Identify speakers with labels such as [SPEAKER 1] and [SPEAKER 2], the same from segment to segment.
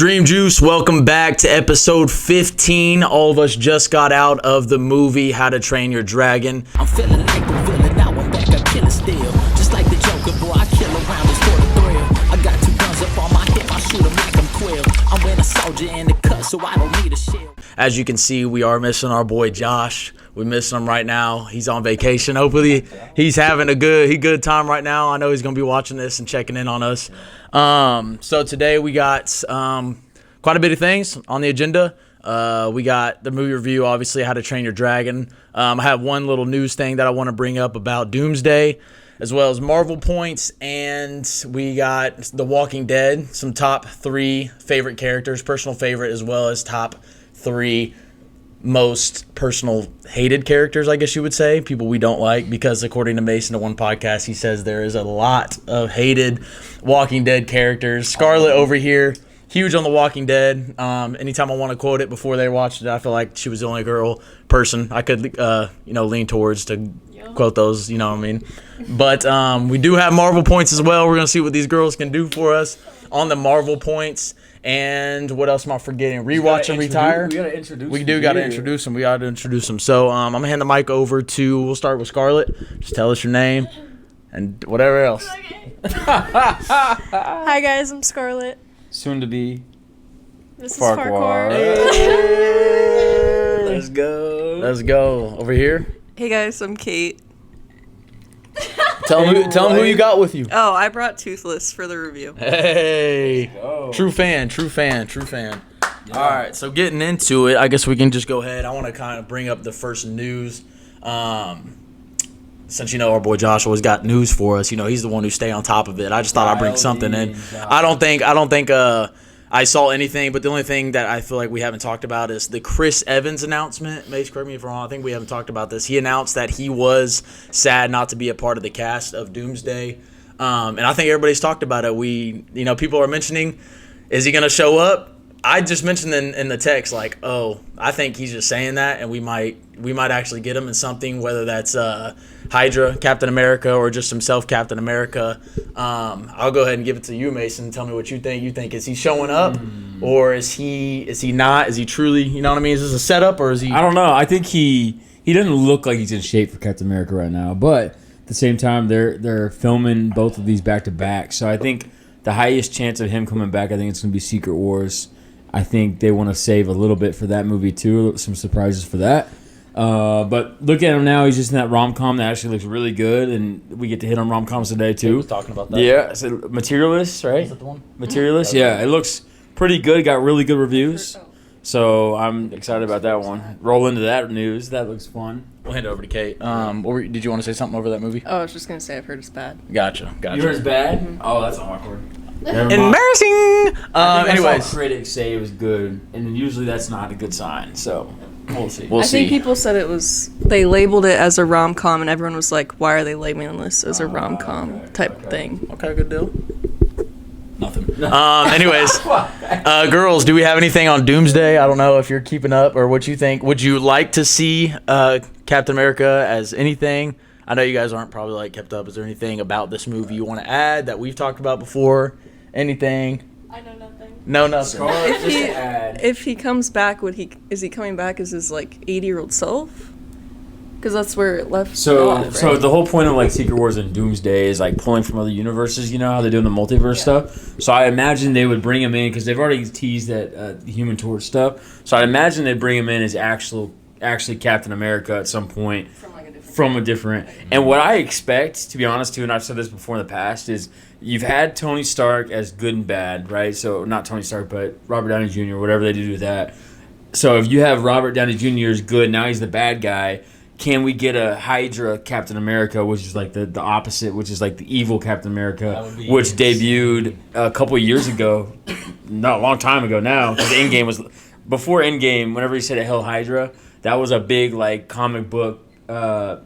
[SPEAKER 1] Dream Juice, welcome back to episode 15. All of us just got out of the movie How to Train Your Dragon.
[SPEAKER 2] I'm feeling like the villain, now I'm back, I kill it still. Just like the Joker, boy, I kill around just for the thrill. I got 2 guns up on my hip, I shoot them like I'm Quill. I'm wearing a soldier in the cut, so I don't need a shield.
[SPEAKER 1] As you can see, we are missing our boy Josh. We're missing him right now. He's on vacation. Hopefully he's having a good time right now. I know he's going to be watching this and checking in on us. So today we got quite a bit of things on the agenda. We got the movie review, obviously, How to Train Your Dragon. I have one little news thing that I want to bring up about Doomsday, as well as Marvel points, and we got The Walking Dead, some top 3 favorite characters, personal favorite, as well as top 3 most personal hated characters, I guess you would say, people we don't like, because according to Mason at one podcast, he says there is a lot of hated Walking Dead characters. Scarlett over here, huge on The Walking Dead. Anytime I want to quote it before they watched it, I feel like she was the only person I could lean towards to quote those, you know what I mean? But we do have Marvel points as well. We're going to see what these girls can do for us on the Marvel points. And what else am I forgetting? Rewatch and retire.
[SPEAKER 3] We got to introduce them.
[SPEAKER 1] We do got to introduce them. We got to introduce them. So I'm going to hand the mic over to, we'll start with Scarlett. Just tell us your name and whatever else.
[SPEAKER 4] Hi guys, I'm Scarlett.
[SPEAKER 3] Soon to be.
[SPEAKER 4] This
[SPEAKER 3] Farquhar.
[SPEAKER 4] is Farquhar.
[SPEAKER 1] Hey. Let's go. Let's go. Over here.
[SPEAKER 4] Hey guys, I'm Kate.
[SPEAKER 1] Tell them who you got with you.
[SPEAKER 4] Oh, I brought Toothless for the review.
[SPEAKER 1] Hey. True fan.
[SPEAKER 3] Yeah.
[SPEAKER 1] All right, so getting into it, I guess we can just go ahead. I want to kind of bring up the first news. Since our boy Josh always got news for us, he's the one who stay on top of it. I just thought I'd bring something in. I don't think I saw anything, but the only thing that I feel like we haven't talked about is the Chris Evans announcement. Mace, correct me if I'm wrong. I think we haven't talked about this. He announced that he was sad not to be a part of the cast of Doomsday, and I think everybody's talked about it. People are mentioning, is he going to show up? I just mentioned in the text, like, I think he's just saying that, and we might actually get him in something, whether that's Hydra, Captain America, or just himself, Captain America. I'll go ahead and give it to you, Mason. Tell me what you think. You think, is he showing up, or is he not? Is he truly, you know what I mean? Is this a setup, or is he?
[SPEAKER 3] I don't know. I think he doesn't look like he's in shape for Captain America right now, but at the same time, they're filming both of these back to back. So I think the highest chance of him coming back, I think it's going to be Secret Wars. I think they want to save a little bit for that movie too. Some surprises for that. But look at him now. He's just in that rom-com that actually looks really good, and we get to hit on rom-coms today too.
[SPEAKER 1] He was talking about that.
[SPEAKER 3] Yeah, so Materialist, right?
[SPEAKER 1] Is that the one?
[SPEAKER 3] Materialist, yeah. It looks pretty good. Got really good reviews. So I'm excited about that one. Roll into that news. That looks fun.
[SPEAKER 1] We'll hand it over to Kate. Did you want to say something over that movie?
[SPEAKER 4] Oh, I was just going to say I've heard it's bad.
[SPEAKER 1] Gotcha.
[SPEAKER 3] You heard it's bad? Oh, that's awkward.
[SPEAKER 1] Embarrassing.
[SPEAKER 3] I
[SPEAKER 1] Anyways,
[SPEAKER 3] saw critics say it was good, and usually that's not a good sign. So we'll see.
[SPEAKER 4] I think people said they labeled it as a rom-com, and everyone was like, why are they labeling this as a rom-com type thing?
[SPEAKER 1] Okay, good deal. Nothing. Anyways, girls, do we have anything on Doomsday? I don't know if you're keeping up or what you think. Would you like to see Captain America as anything? I know you guys aren't probably kept up. Is there anything about this movie you want to add that we've talked about before? Anything?
[SPEAKER 4] I know nothing.
[SPEAKER 1] No, nothing.
[SPEAKER 4] If he comes back, is he coming back as his 80-year-old self? Because that's where it left.
[SPEAKER 3] So the whole point of Secret Wars and Doomsday is pulling from other universes. You know how they're doing the multiverse stuff. So I imagine they would bring him in because they've already teased that Human Torch stuff. So I imagine they'd bring him in as actually Captain America at some point from a different. And what I expect, to be honest, too, and I've said this before in the past, is you've had Tony Stark as good and bad, right? So not Tony Stark, but Robert Downey Jr., whatever they do with that. So if you have Robert Downey Jr. is good, now he's the bad guy. Can we get a Hydra Captain America, which is the opposite, which is the evil Captain America, which debuted a couple of years ago, not a long time ago now, because Endgame was before Endgame. Whenever he said Hell Hydra, that was a big comic book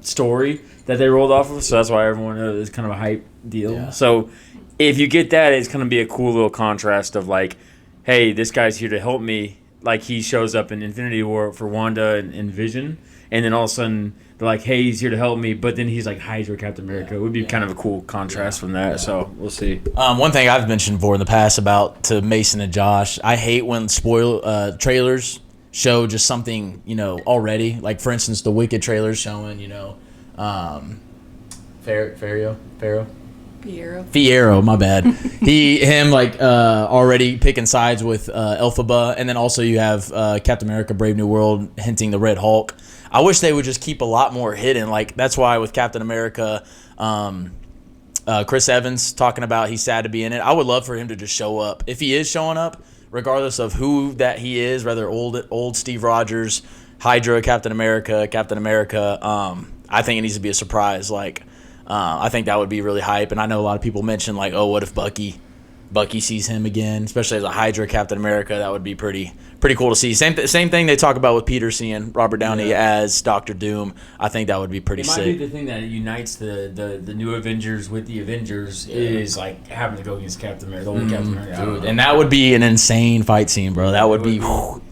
[SPEAKER 3] story that they rolled off of. So that's why everyone knows it's kind of a hype deal. Yeah. So if you get that, it's going to be a cool little contrast of hey, this guy's here to help me. like he shows up in Infinity War for Wanda and Vision, and then all of a sudden they're like, hey, he's here to help me, but then he's like Hydra Captain America. It would be kind of a cool contrast from that. So we'll see.
[SPEAKER 1] One thing I've mentioned before in the past about to Mason and Josh, I hate when trailers show just something, already. Like, for instance, the Wicked trailers showing, Fierro, my bad. him already picking sides with Elphaba, and then also you have Captain America: Brave New World hinting the Red Hulk. I wish they would just keep a lot more hidden. Like, that's why with Captain America, Chris Evans talking about he's sad to be in it. I would love for him to just show up. If he is showing up, regardless of who that he is, whether old Steve Rogers, Hydra, Captain America, I think it needs to be a surprise. Like, I think that would be really hype. And I know a lot of people mention, like, oh, what if Bucky sees him again, especially as a Hydra Captain America. That would be pretty cool to see. Same thing they talk about with Peter seeing Robert Downey as Doctor Doom. I think that would be pretty sick.
[SPEAKER 3] It might be the thing that unites the new Avengers with the Avengers is like having to go against Captain America, the old Captain America.
[SPEAKER 1] Dude, and that would be an insane fight scene, bro. That would be.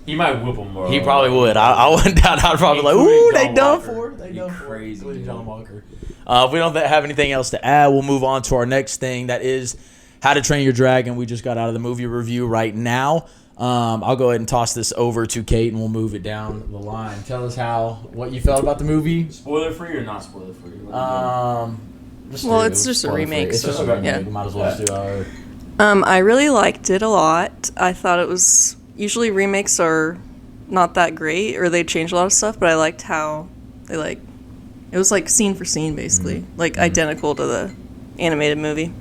[SPEAKER 3] He might whip him, bro.
[SPEAKER 1] He probably would. I wouldn't doubt. I'd probably like, ooh, they done for.
[SPEAKER 3] They done crazy.
[SPEAKER 1] John Walker. If we don't have anything else to add, we'll move on to our next thing. That is How to Train Your Dragon. We just got out of the movie review right now. I'll go ahead and toss this over to Kate, and we'll move it down the line. Tell us what you felt about the movie.
[SPEAKER 3] Spoiler free or not spoiler free?
[SPEAKER 4] It's just a remake.
[SPEAKER 1] It's just a remake. Might as well just do our.
[SPEAKER 4] I really liked it a lot. I thought it was usually remakes are not that great, or they change a lot of stuff. But I liked how they it was like scene for scene, basically, identical to the animated movie.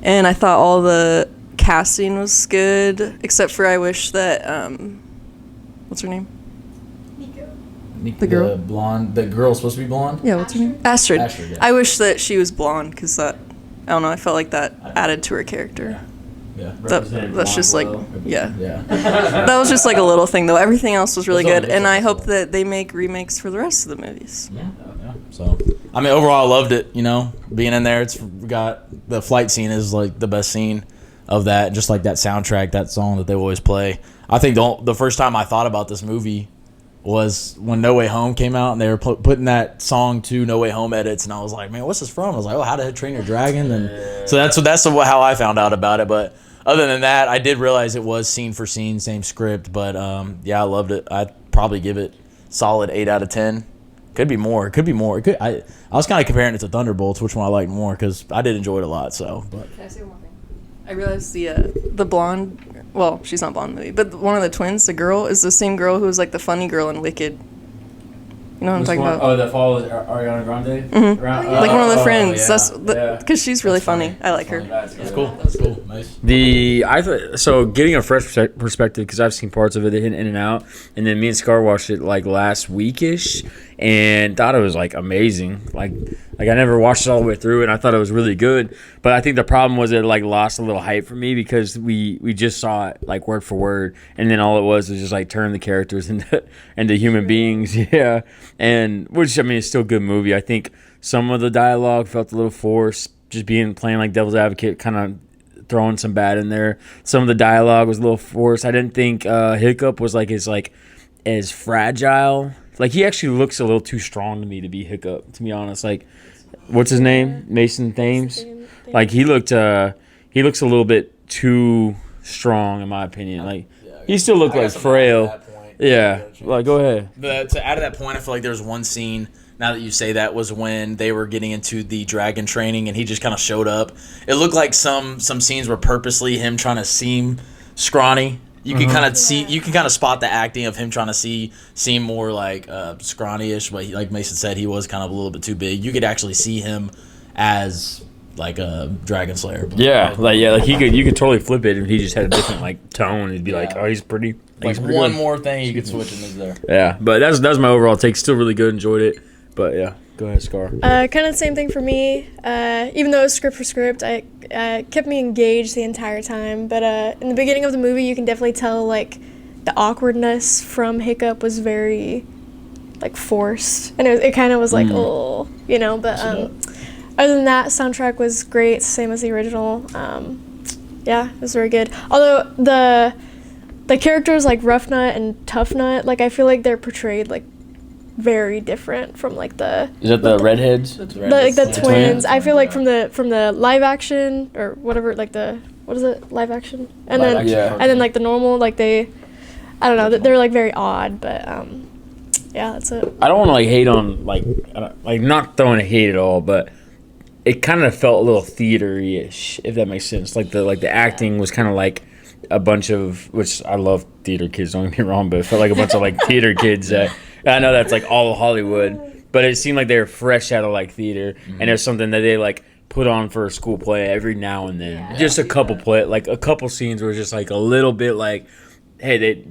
[SPEAKER 4] And I thought all the casting was good, except for I wish that what's her name?
[SPEAKER 1] Nico.
[SPEAKER 4] The girl?
[SPEAKER 1] The girl's supposed to be blonde?
[SPEAKER 4] Yeah, what's her name? Astrid.
[SPEAKER 1] Yeah.
[SPEAKER 4] I wish that she was blonde, because I don't know, I felt like that added to her character.
[SPEAKER 1] Yeah.
[SPEAKER 4] That's just
[SPEAKER 1] Yeah.
[SPEAKER 4] That was just like a little thing, though. Everything else was really good, and I hope that they make remakes for the rest of the movies.
[SPEAKER 1] Yeah. So, I mean, overall, I loved it. Being in there, it's got the flight scene is like the best scene of that. Just like that soundtrack, that song that they always play. I think the first time I thought about this movie was when No Way Home came out, and they were putting that song to No Way Home edits, and I was like, man, what's this from? I was like, oh, How to Train Your Dragon, and so that's how I found out about it. But other than that, I did realize it was scene for scene, same script. But I loved it. I'd probably give it solid 8 out of 10. Could be more. I was kind of comparing it to Thunderbolts, which one I liked more, because I did enjoy it a lot. So, but
[SPEAKER 4] Can I say one more thing? I realized the blonde, well, she's not blonde in the movie, but one of the twins, the girl, is the same girl who was like the funny girl in Wicked. You know what I'm talking about?
[SPEAKER 3] Oh, that follows Ariana Grande?
[SPEAKER 4] Mm-hmm. Like one of the friends.
[SPEAKER 1] yeah.
[SPEAKER 4] That's because she's really funny. I like her.
[SPEAKER 1] that's cool. That's cool. Nice.
[SPEAKER 3] So getting a fresh perspective, because I've seen parts of it in and out, and then me and Scar watched it like last weekish, and thought it was like amazing. Like I never watched it all the way through, and I thought it was really good. But I think the problem was it like lost a little hype for me, because we just saw it like word for word, and then all it was just like turn the characters into human beings. Yeah, and which, I mean, it's still a good movie. I think some of the dialogue felt a little forced, just playing like devil's advocate, kind of throwing some bad in there. Some of the dialogue was a little forced. I didn't think Hiccup was as fragile. Like, he actually looks a little too strong to me to be Hiccup, to be honest. Like, what's his name? Mason Thames. Like, he looks a little bit too strong, in my opinion. Like, he still looked like frail. Yeah, like, go ahead.
[SPEAKER 1] To add to that point, I feel like there's one scene, now that you say that, was when they were getting into the dragon training, and he just kind of showed up. It looked like some scenes were purposely him trying to seem scrawny. You can kind of see, you can kind of spot the acting of him trying to seem more like scrawny-ish, but like Mason said, he was kind of a little bit too big. You could actually see him as like a dragon slayer.
[SPEAKER 3] Like you could totally flip it if he just had a different like tone. It'd be like, oh, he's pretty.
[SPEAKER 1] Like one more thing you could switch in is there.
[SPEAKER 3] Yeah, but that's my overall take. Still really good. Enjoyed it. But yeah, go ahead, Scar.
[SPEAKER 5] Kind of the same thing for me. Even though it was script for script, I kept me engaged the entire time. But in the beginning of the movie, you can definitely tell like the awkwardness from Hiccup was very like forced, and it kind of was like, oh, you know. But other than that, soundtrack was great, same as the original. Yeah, it was very good. Although the characters like Rough Nut and Tough Nut, like I feel like they're portrayed like very different from like the
[SPEAKER 3] Is that the redheads?
[SPEAKER 5] like the twins. I feel like from the live action or whatever, like the what is it, live action, and
[SPEAKER 3] Live
[SPEAKER 5] then
[SPEAKER 3] action, yeah.
[SPEAKER 5] and then like the normal, like they, I don't know, they're like very odd, but yeah, that's it.
[SPEAKER 3] I don't want to like hate on like not throwing a hate at all, but it kind of felt a little theater-ish, if that makes sense. Like the acting was kind of like a bunch of, which I love theater kids, don't get me wrong, but it felt like a bunch of like theater kids that, I know that's like all of Hollywood, but it seemed like they were fresh out of like theater, and there's something that they like put on for a school play every now and then. Just a couple scenes were just like a little bit like, hey,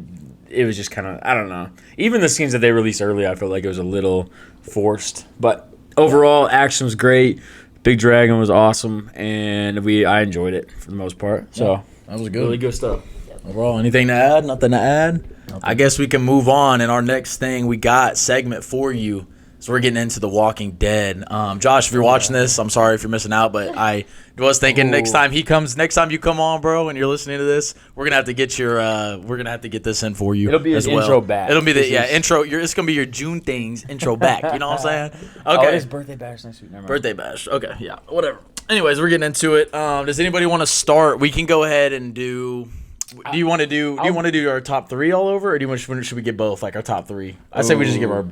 [SPEAKER 3] it was just kind of, I don't know. Even the scenes that they released early, I felt like it was a little forced, but overall, action was great. Big Dragon was awesome, and I enjoyed it for the most part. So
[SPEAKER 1] That was good.
[SPEAKER 3] really good stuff.
[SPEAKER 1] Overall, anything to add? Nothing to add? I guess we can move on. And our next thing we got segment for you. So we're getting into The Walking Dead. Josh, if you're watching this, I'm sorry if you're missing out, but I was thinking next time you come on, bro, and you're listening to this, we're gonna have to get this in for you.
[SPEAKER 3] It'll be
[SPEAKER 1] as
[SPEAKER 3] his
[SPEAKER 1] well.
[SPEAKER 3] intro back.
[SPEAKER 1] It'll be intro. It's gonna be your June things intro back. You know what I'm saying? Okay.
[SPEAKER 3] Oh, his birthday bash next week. Never mind.
[SPEAKER 1] Birthday bash. Okay, yeah, whatever. Anyways, we're getting into it. Does anybody want to start? We can go ahead and do. Do you want to do our top three all over, or should we get both, like our top three? I say we just give our.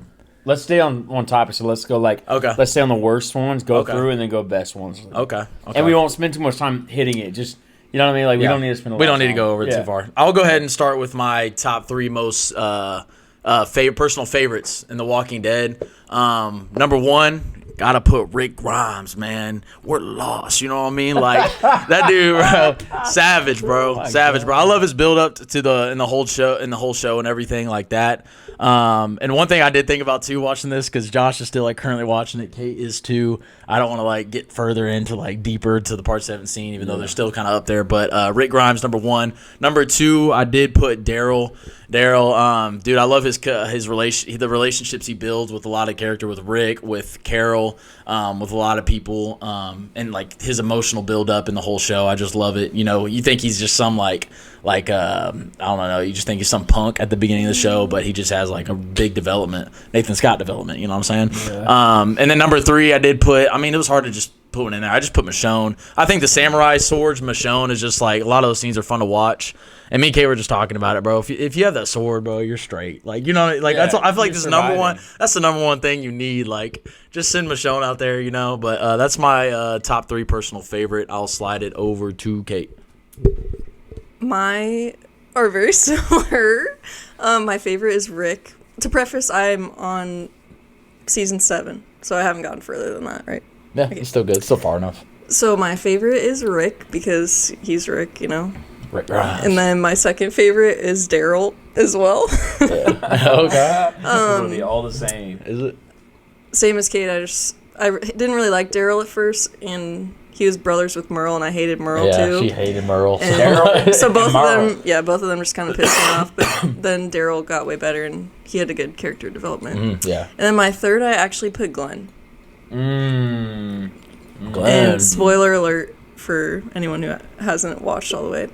[SPEAKER 3] Let's stay on one topic, so let's go
[SPEAKER 1] Okay.
[SPEAKER 3] Let's stay on the worst ones, go
[SPEAKER 1] Okay.
[SPEAKER 3] through, and then go best ones.
[SPEAKER 1] Okay.
[SPEAKER 3] And we won't spend too much time hitting it. Just, you know what I mean? Like we don't need to spend.
[SPEAKER 1] We don't need to go over it too far. I'll go ahead and start with my top three most personal favorites in The Walking Dead. Number one, gotta put Rick Grimes, man. We're lost. You know what I mean? Like that dude, bro. Savage, bro. Savage, bro. I love his build up to the whole show and everything like that. And one thing I did think about too watching this, because Josh is still like currently watching it, Kate is too. I don't want to like get further into like deeper to the parts I haven't seen, even though they're still kind of up there. But Rick Grimes, number one. Number two, I did put Daryl. Dude, I love his relationships he builds with a lot of character, with Rick, with Carol, with a lot of people, and like his emotional build up in the whole show. I just love it. You know, you think he's just some I don't know, you just think he's some punk at the beginning of the show, but he just has like a big development, Nathan Scott development. You know what I'm saying? Yeah. And then number three, I did put. I mean, it was hard to just put one in there. I just put Michonne. I think the samurai swords, Michonne, is just like a lot of those scenes are fun to watch. And me and Kay were just talking about it, bro. If you have that sword, bro, you're straight. Like, you know, like that's. I feel like this is number one. That's the number one thing you need. Like, just send Michonne out there, you know. But that's my top three personal favorite. I'll slide it over to Kate.
[SPEAKER 4] My are very similar. My favorite is Rick. To preface, I'm on season 7, so I haven't gotten further than that, right?
[SPEAKER 1] Yeah, it's still good. It's still far enough.
[SPEAKER 4] So my favorite is Rick because he's Rick, you know.
[SPEAKER 1] Rick Grimes.
[SPEAKER 4] And then my second favorite is Daryl as well.
[SPEAKER 1] Okay.
[SPEAKER 3] It'll be all the same.
[SPEAKER 1] Is it?
[SPEAKER 4] Same as Kate. I didn't really like Daryl at first, and he was brothers with Merle, and I hated Merle too.
[SPEAKER 1] Yeah, she hated Merle.
[SPEAKER 4] And so both of them just kind of pissed me off. But then Daryl got way better, and he had a good character development.
[SPEAKER 1] Yeah.
[SPEAKER 4] And then my third, I actually put Glenn.
[SPEAKER 1] Glenn.
[SPEAKER 4] And spoiler alert for anyone who hasn't watched all the way.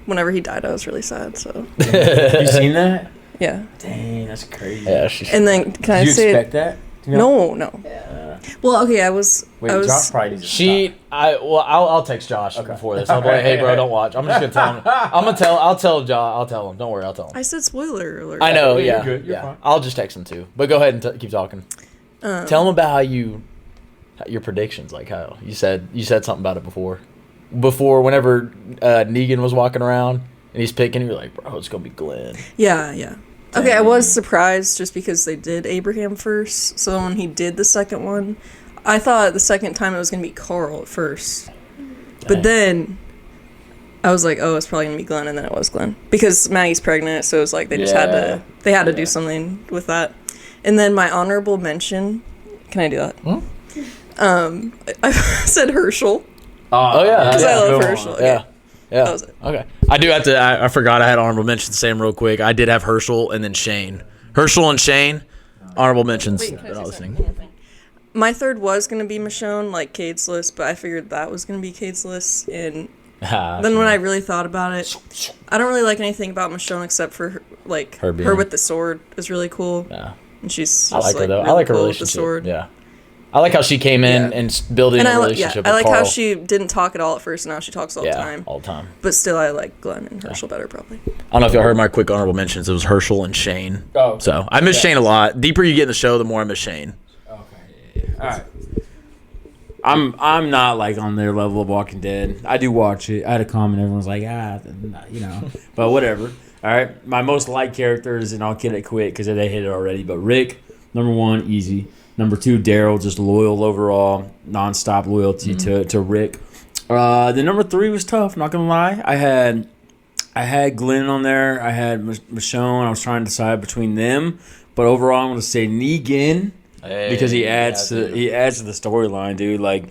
[SPEAKER 4] Whenever he died, I was really sad. So.
[SPEAKER 3] You seen that?
[SPEAKER 4] Yeah.
[SPEAKER 3] Dang, that's crazy.
[SPEAKER 1] Yeah,
[SPEAKER 4] and then can I
[SPEAKER 3] Did you
[SPEAKER 4] say?
[SPEAKER 3] expect that?
[SPEAKER 4] No. Well, okay, I was.
[SPEAKER 3] Josh probably needs to stop.
[SPEAKER 1] I'll text Josh before this. I'll be like, hey, bro, don't watch. I'm just gonna tell him. I'll tell Josh. I'll tell him. Don't worry, I'll tell him.
[SPEAKER 4] I said spoiler alert.
[SPEAKER 1] I know.
[SPEAKER 3] You're
[SPEAKER 1] Yeah.
[SPEAKER 3] good. You're fine.
[SPEAKER 1] I'll just text him too. But go ahead and keep talking. Tell him about how your predictions, like how you said something about it before. Whenever Negan was walking around and he's picking, you were like, bro, it's gonna be Glenn.
[SPEAKER 4] Yeah. Okay, I was surprised just because they did Abraham first. So when he did the second one, I thought the second time it was going to be Carl at first. But then I was like, oh, it's probably going to be Glenn, and then it was Glenn. Because Maggie's pregnant, so it was like they just had to do something with that. And then my honorable mention, can I do that? I said Herschel.
[SPEAKER 1] Oh yeah.
[SPEAKER 4] Because I love Herschel. Okay.
[SPEAKER 1] Yeah.
[SPEAKER 4] That was it.
[SPEAKER 1] Okay. I do have to. I forgot I had honorable mentions. Same real quick. I did have Herschel and then Shane. Herschel and Shane. Honorable mentions.
[SPEAKER 4] Wait, can I say something? My third was going to be Michonne, like Cade's list, but I figured that was going to be Cade's list. And Then when I really thought about it, I don't really like anything about Michonne except for her with the sword is really cool.
[SPEAKER 1] Yeah.
[SPEAKER 4] And she's
[SPEAKER 1] I like her though.
[SPEAKER 4] really
[SPEAKER 1] I like her
[SPEAKER 4] cool with
[SPEAKER 1] relationship.
[SPEAKER 4] the sword.
[SPEAKER 1] Yeah. I like how she came in
[SPEAKER 4] Yeah.
[SPEAKER 1] and building a relationship
[SPEAKER 4] I
[SPEAKER 1] with
[SPEAKER 4] like
[SPEAKER 1] Carl.
[SPEAKER 4] how she didn't talk at all at first, and now she talks all the time.
[SPEAKER 1] all the time.
[SPEAKER 4] But still, I like Glenn and Herschel better, probably.
[SPEAKER 1] I don't know if y'all heard my quick honorable mentions. It was Herschel and Shane.
[SPEAKER 3] Oh.
[SPEAKER 1] So I miss Shane a lot. Deeper you get in the show, the more I miss Shane.
[SPEAKER 3] Okay. All right. I'm not like on their level of Walking Dead. I do watch it. I had a comment. Everyone's like, but whatever. All right. My most liked characters, and I'll get it quick because they hit it already. But Rick, number 1, easy. Number 2, Daryl, just loyal overall, nonstop loyalty to Rick. The number 3 was tough. Not gonna lie. I had Glenn on there. I had Michonne. I was trying to decide between them, but overall, I'm gonna say Negan. Because he adds to the storyline, dude. Like,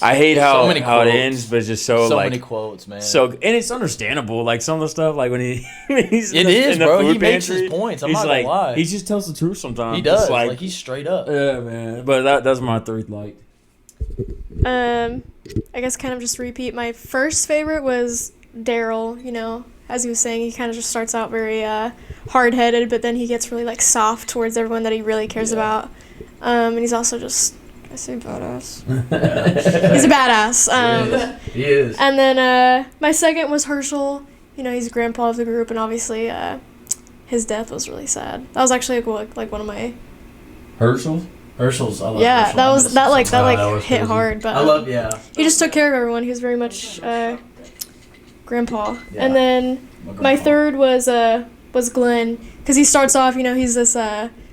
[SPEAKER 3] I hate how it ends, but it's just so like
[SPEAKER 1] many quotes, man.
[SPEAKER 3] So and it's understandable. Like some of the stuff, like when he's
[SPEAKER 1] it is, bro. He makes his points. I'm not gonna lie.
[SPEAKER 3] He just tells the truth sometimes.
[SPEAKER 1] He does.
[SPEAKER 3] Like
[SPEAKER 1] he's straight up.
[SPEAKER 3] Yeah, man. But that's my third like.
[SPEAKER 5] I guess kind of just repeat. My first favorite was Daryl. You know, as he was saying, he kind of just starts out very hard-headed, but then he gets really like soft towards everyone that he really cares about. And he's also just, I say badass. He's a badass.
[SPEAKER 1] He is.
[SPEAKER 5] And then my second was Herschel. You know, he's grandpa of the group, and obviously his death was really sad. That was actually like one of my.
[SPEAKER 3] Herschel's.
[SPEAKER 1] I love
[SPEAKER 5] Yeah,
[SPEAKER 1] Herschel.
[SPEAKER 5] that
[SPEAKER 3] was
[SPEAKER 5] hit
[SPEAKER 3] crazy.
[SPEAKER 5] hard, but he just took care of everyone. He was very much grandpa.
[SPEAKER 1] Yeah.
[SPEAKER 5] And then my third was Glenn, because he starts off, you know, he's this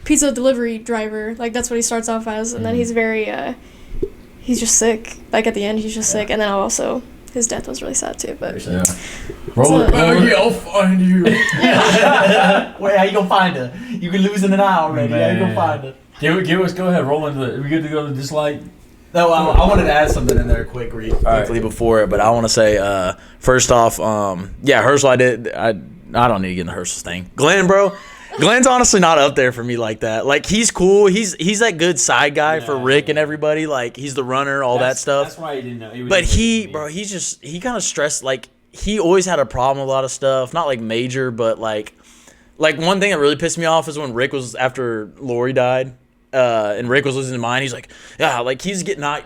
[SPEAKER 5] pizza delivery driver, like that's what he starts off as, and then he's very he's just sick, like at the end he's just sick, and then also his death was really sad too, but
[SPEAKER 3] Roll it.
[SPEAKER 1] I'll find you. Wait, how you gonna find her? You can lose in an eye already. How you gonna find her?
[SPEAKER 3] Give us. Go ahead. Roll into it. Are we good to go to dislike?
[SPEAKER 1] No, I wanted to add something in there quickly before it, but I want to say first off, Herschel. I don't need to get into Herschel's thing. Glenn, bro. Glenn's honestly not up there for me like that. Like, he's cool. He's that good side guy for Rick and everybody. Like, he's the runner, all that stuff.
[SPEAKER 3] That's why he didn't know.
[SPEAKER 1] But he kind of stressed. Like, he always had a problem with a lot of stuff. Not like major, but like one thing that really pissed me off is when Rick was after Lori died, and Rick was losing his mind. He's like, like he's not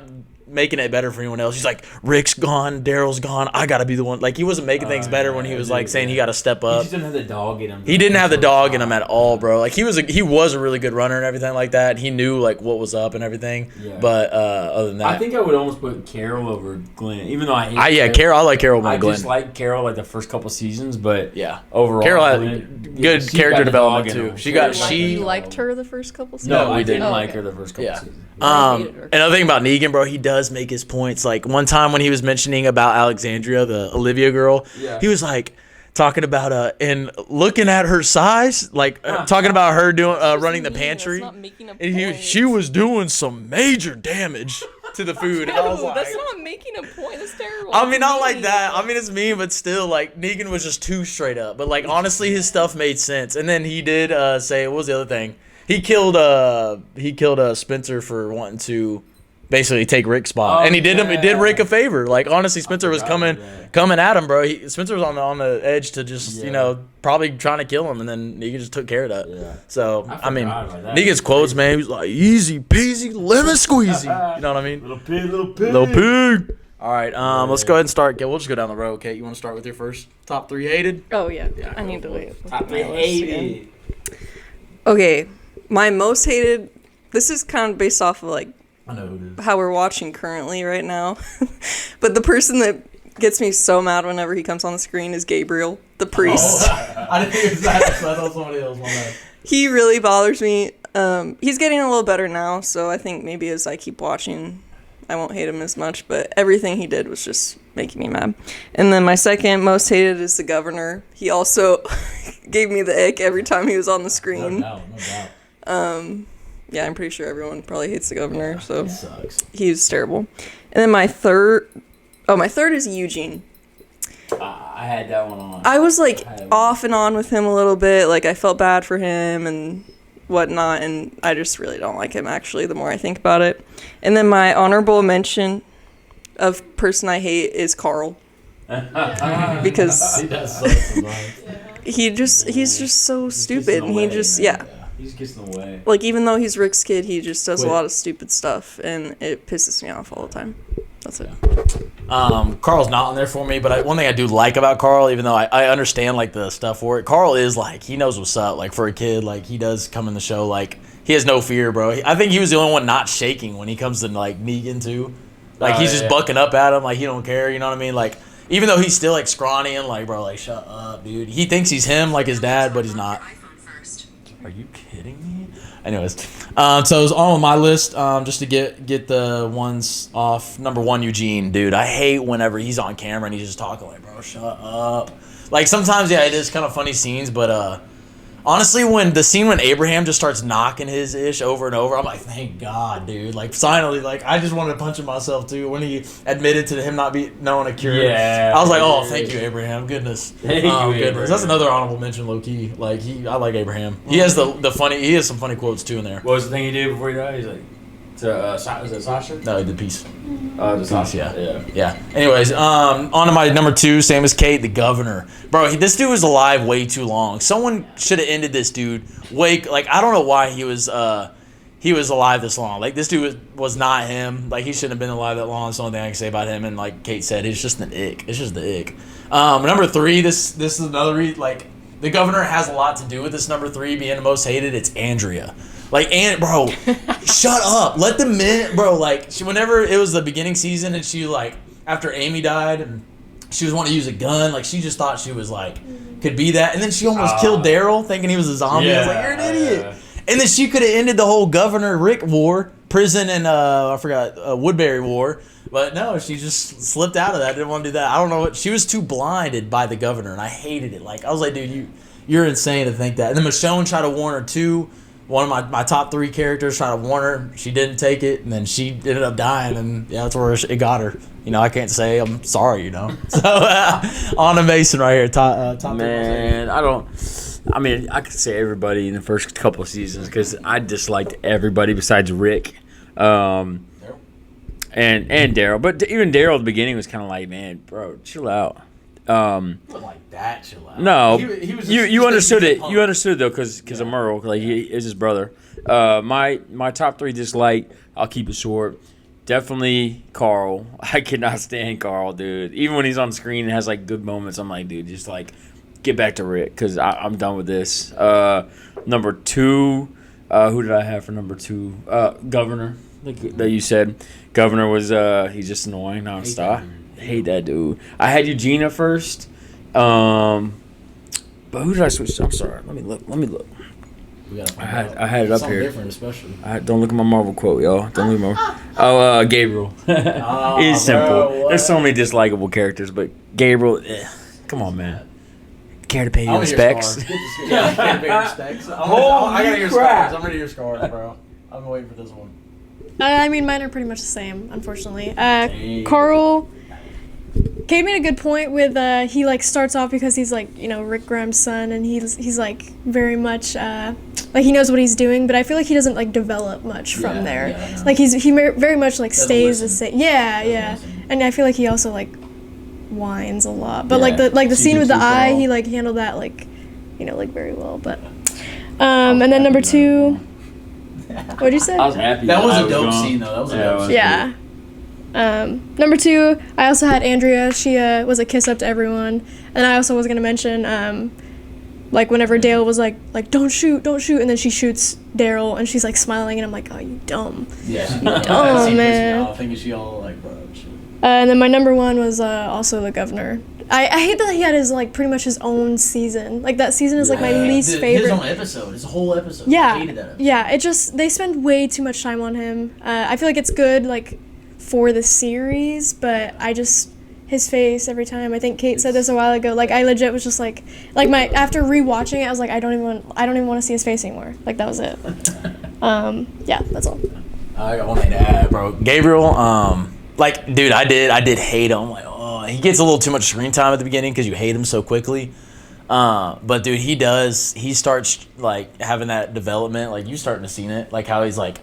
[SPEAKER 1] making it better for anyone else. He's like, Rick's gone, Daryl's gone, I gotta be the one. Like, he wasn't making things better when he was like saying he gotta step up.
[SPEAKER 3] He just didn't have the dog in him.
[SPEAKER 1] He didn't have the dog in him at all, bro. Like, he was a really good runner and everything like that. He knew like what was up and everything. Yeah. But other than that,
[SPEAKER 3] I think I would almost put Carol over Glenn, even though I hate
[SPEAKER 1] Carol. I like Carol more than Glenn.
[SPEAKER 3] I just like Carol like the first couple seasons, but overall,
[SPEAKER 1] Carol had good character development too.
[SPEAKER 4] You liked her the first couple seasons?
[SPEAKER 3] No, we didn't like her the first couple seasons.
[SPEAKER 1] Another thing about Negan, bro, he does make his points. Like, one time when he was mentioning about Alexandria, the Olivia girl, he was like talking about and looking at her size, like talking about her doing running the pantry. And she was doing some major damage to the food. And I was like,
[SPEAKER 4] that's not making a point. That's terrible.
[SPEAKER 1] I mean, not like that. I mean, it's mean, but still, like, Negan was just too straight up. But like, honestly, his stuff made sense. And then he did say, what was the other thing? He killed Spencer for wanting to basically take Rick's spot, and he did Rick a favor. Like, honestly, Spencer was coming at him, bro. Spencer was on the edge to just probably trying to kill him, and then Negan just took care of that. Yeah. So I mean, Negan's quotes, man, he was like, easy peasy lemon squeezy. You know what I mean? Little pig. All right, let's go ahead and start. We'll just go down the road. Okay, you want to start with your first top 3 hated?
[SPEAKER 4] Oh yeah. I need to wait.
[SPEAKER 3] Top 3 hated.
[SPEAKER 4] Okay, my most hated. This is kind of based off of like
[SPEAKER 1] I know who it is.
[SPEAKER 4] How we're watching currently right now. But the person that gets me so mad whenever he comes on the screen is Gabriel, the priest.
[SPEAKER 1] I didn't think it was that, so I thought somebody else wanted that.
[SPEAKER 4] He really bothers me. He's getting a little better now, so I think maybe as I keep watching, I won't hate him as much, but everything he did was just making me mad. And then my second most hated is the governor. He also gave me the ick every time he was on the screen.
[SPEAKER 1] No doubt.
[SPEAKER 4] Yeah, I'm pretty sure everyone probably hates the governor, so
[SPEAKER 1] sucks.
[SPEAKER 4] he's terrible. And then my third is Eugene.
[SPEAKER 3] I had that one on.
[SPEAKER 4] I was like off and on with him a little bit. Like, I felt bad for him and whatnot, and I just really don't like him, actually, the more I think about it. And then my honorable mention of person I hate is Carl. because
[SPEAKER 3] He does suck sometimes.
[SPEAKER 4] he's just so stupid, and he just
[SPEAKER 3] He just gets in the way.
[SPEAKER 4] like, even though he's Rick's kid, he just does
[SPEAKER 3] Quit.
[SPEAKER 4] a lot of stupid stuff, and it pisses me off all the time. That's it.
[SPEAKER 1] Carl's not on there for me, but one thing I do like about Carl, even though I understand like the stuff for it, Carl is like, he knows what's up. Like for a kid, like he does come in the show, like he has no fear, bro. I think he was the only one not shaking when he comes to like Negan too. Like he's just bucking up at him, like he don't care. You know what I mean? Like even though he's still like scrawny and like, bro, like shut up, dude. He thinks he's him, like his dad, but he's not. Are you kidding me? Anyways, so it's on my list, just to get the ones off. Number 1, Eugene, dude. I hate whenever he's on camera and he's just talking like, bro, shut up. Like sometimes, yeah, it is kind of funny scenes, but honestly, when the scene when Abraham just starts knocking his ish over and over, I'm like, thank God, dude. Like finally, like I just wanted to punch him myself too when he admitted to him not knowing a cure.
[SPEAKER 3] Yeah,
[SPEAKER 1] I was like, oh, thank you, Abraham. Goodness.
[SPEAKER 3] Thank you,
[SPEAKER 1] goodness.
[SPEAKER 3] Abraham.
[SPEAKER 1] That's another honorable mention, low key. Like I like Abraham. He has he has some funny quotes too in there.
[SPEAKER 3] What was the thing he did before he died? He's like, is it Sasha?
[SPEAKER 1] No, he did peace.
[SPEAKER 3] To Sasha.
[SPEAKER 1] Yeah. Anyways, on to my number 2, same as Kate, the governor. Bro, this dude was alive way too long. Someone should have ended this dude like I don't know why he was alive this long. Like this dude was not him. Like he shouldn't have been alive that long. That's the only thing I can say about him. And like Kate said, it's just an ick. It's just the ick. Number 3, this is another like the governor has a lot to do with this number 3 being the most hated. It's Andrea. Like, bro, shut up. Let the men, bro, like, whenever it was the beginning season and she, like, after Amy died and she was wanting to use a gun, like, she just thought she was, like, could be that. And then she almost killed Daryl thinking he was a zombie. I was like, you're an idiot. And then she could have ended the whole Governor Rick war, prison and, Woodbury war. But no, she just slipped out of that. Didn't want to do that. I don't know what. She was too blinded by the governor, and I hated it. Like, I was like, dude, you're insane to think that. And then Michonne tried to warn her, too. One of my top 3 characters tried to warn her. She didn't take it, and then she ended up dying, and yeah, that's where it got her. You know, I can't say I'm sorry, you know. So, on to Mason right here. Top 3.
[SPEAKER 3] Man, I mean, I could say everybody in the first couple of seasons because I disliked everybody besides Rick. And Daryl. But even Daryl at the beginning was kind of like, man, bro, chill out.
[SPEAKER 1] Like that, chill out.
[SPEAKER 3] No,
[SPEAKER 1] he was
[SPEAKER 3] you understood it. You understood though, because of Merle, like he is his brother. My top 3 dislike. I'll keep it short. Definitely Carl. I cannot stand Carl, dude. Even when he's on screen and has like good moments, I'm like, dude, just like get back to Rick because I'm done with this. Number 2, who did I have for number 2? Governor. Like that you said, Governor was he's just annoying nonstop. Hate that dude. I had Eugene at first, but who did I switch to? I'm sorry. Let me look. I had it up here.
[SPEAKER 1] Different, especially.
[SPEAKER 3] Don't look at my Marvel quote, y'all. Don't look at my. Gabriel. He's simple.
[SPEAKER 1] Bro,
[SPEAKER 3] there's so many dislikable characters, but Gabriel. Come on, man. Care to pay your respects?
[SPEAKER 1] Yeah, I can't pay your respects. I gotta hear scars. I'm ready to hear scars, bro. I'm waiting for this one.
[SPEAKER 5] I mean, mine are pretty much the same, unfortunately. Carl, Kate made a good point with he like starts off because he's like, you know, Rick Grimes' son, and he's like very much like he knows what he's doing, but I feel like he doesn't like develop much from there.
[SPEAKER 1] Yeah.
[SPEAKER 5] Like he very much like stays the
[SPEAKER 1] listen.
[SPEAKER 5] same. Yeah. And I feel like he also like whines a lot, but like the scene with the eye, he like handled that like, you know, like very well. But and then number 2. What'd you say?
[SPEAKER 3] I was happy.
[SPEAKER 1] That was a dope
[SPEAKER 3] gone.
[SPEAKER 1] scene, though. That was a dope scene.
[SPEAKER 5] Yeah. Number 2, I also had Andrea. She was a kiss up to everyone. And I also was going to mention, like, whenever Dale was like, don't shoot. And then she shoots Daryl, and she's, like, smiling. And I'm like, oh, you dumb.
[SPEAKER 1] Yeah.
[SPEAKER 5] Oh, man.
[SPEAKER 1] I think she all, like, bro, shit.
[SPEAKER 5] And then my number 1 was also the governor. I hate that he had his, like, pretty much his own season. Like, that season is, like, my least favorite.
[SPEAKER 1] His own episode. It's a whole episode.
[SPEAKER 5] Yeah.
[SPEAKER 1] I hated that episode.
[SPEAKER 5] Yeah, they spend way too much time on him. I feel like it's good, like, for the series, but his face every time. I think Kate said this a while ago. Like, I legit was just like after rewatching it, I was like, I don't even want to see his face anymore. Like, that was it. Yeah, that's all.
[SPEAKER 1] I got one thing to add, bro. Gabriel, like, dude, I did hate him. Like, oh, he gets a little too much screen time at the beginning because you hate him so quickly. But dude, he starts like having that development. Like, you starting to see it, like how he's like,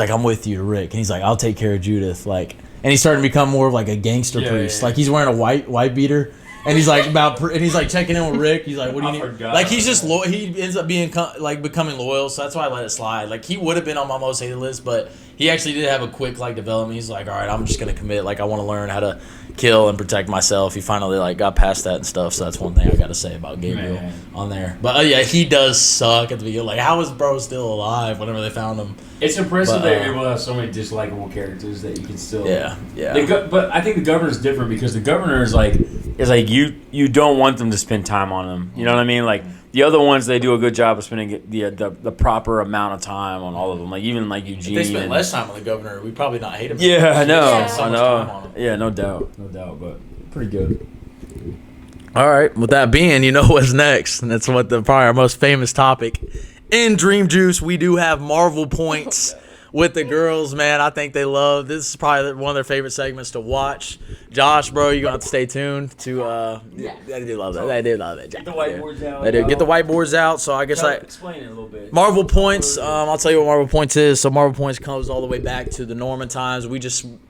[SPEAKER 1] I'm with you, Rick, and he's like, I'll take care of Judith. Like, and he's starting to become more of like a gangster priest. Like he's wearing a white beater. And he's like checking in with Rick. He's like, "What do you need?" Like he's just he ends up being becoming loyal. So that's why I let it slide. Like he would have been on my most hated list, but he actually did have a quick like development. He's like, "All right, I'm just gonna commit. Like I want to learn how to kill and protect myself." He finally like got past that and stuff. So that's one thing I got to say about Gabriel on there. But yeah, he does suck at the beginning. Like how is bro still alive whenever they found him?
[SPEAKER 3] It's impressive they're able to have so many dislikable characters that you can still.
[SPEAKER 1] Yeah.
[SPEAKER 3] But I think the governor's different because the governor is like you don't want them to spend time on them. You know what I mean? Like the other ones, they do a good job of spending the proper amount of time on all of them. Like even like Eugene.
[SPEAKER 1] If they spent less time on the governor, we'd probably not hate him.
[SPEAKER 3] Yeah, I know.
[SPEAKER 1] So
[SPEAKER 3] I
[SPEAKER 1] much time on
[SPEAKER 3] know.
[SPEAKER 1] him.
[SPEAKER 3] Yeah, no doubt, but pretty good.
[SPEAKER 1] All right. With that being, you know what's next, and that's what probably our most famous topic in Dream Juice. We do have Marvel points with the girls, man. I think they love this. Is probably one of their favorite segments to watch. Josh, bro, you're gonna have to stay tuned to. They do love that. They do love it.
[SPEAKER 3] Get the whiteboards out.
[SPEAKER 1] They do get the whiteboards out. So I guess
[SPEAKER 3] explain it a little bit.
[SPEAKER 1] Marvel points. I'll tell you what Marvel points is. So Marvel points comes all the way back to the Norman times.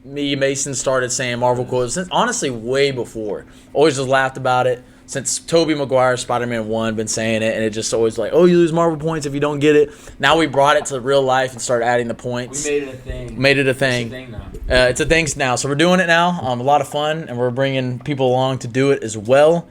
[SPEAKER 1] Mason started saying Marvel quotes since honestly way before. Always just laughed about it. Since Tobey Maguire, Spider-Man 1, been saying it, and it just always like, oh, you lose Marvel points if you don't get it. Now we brought it to real life and started adding the points.
[SPEAKER 3] We made it a thing.
[SPEAKER 1] It's a thing now. It's a thing now. So we're doing it now. A lot of fun, and we're bringing people along to do it as well.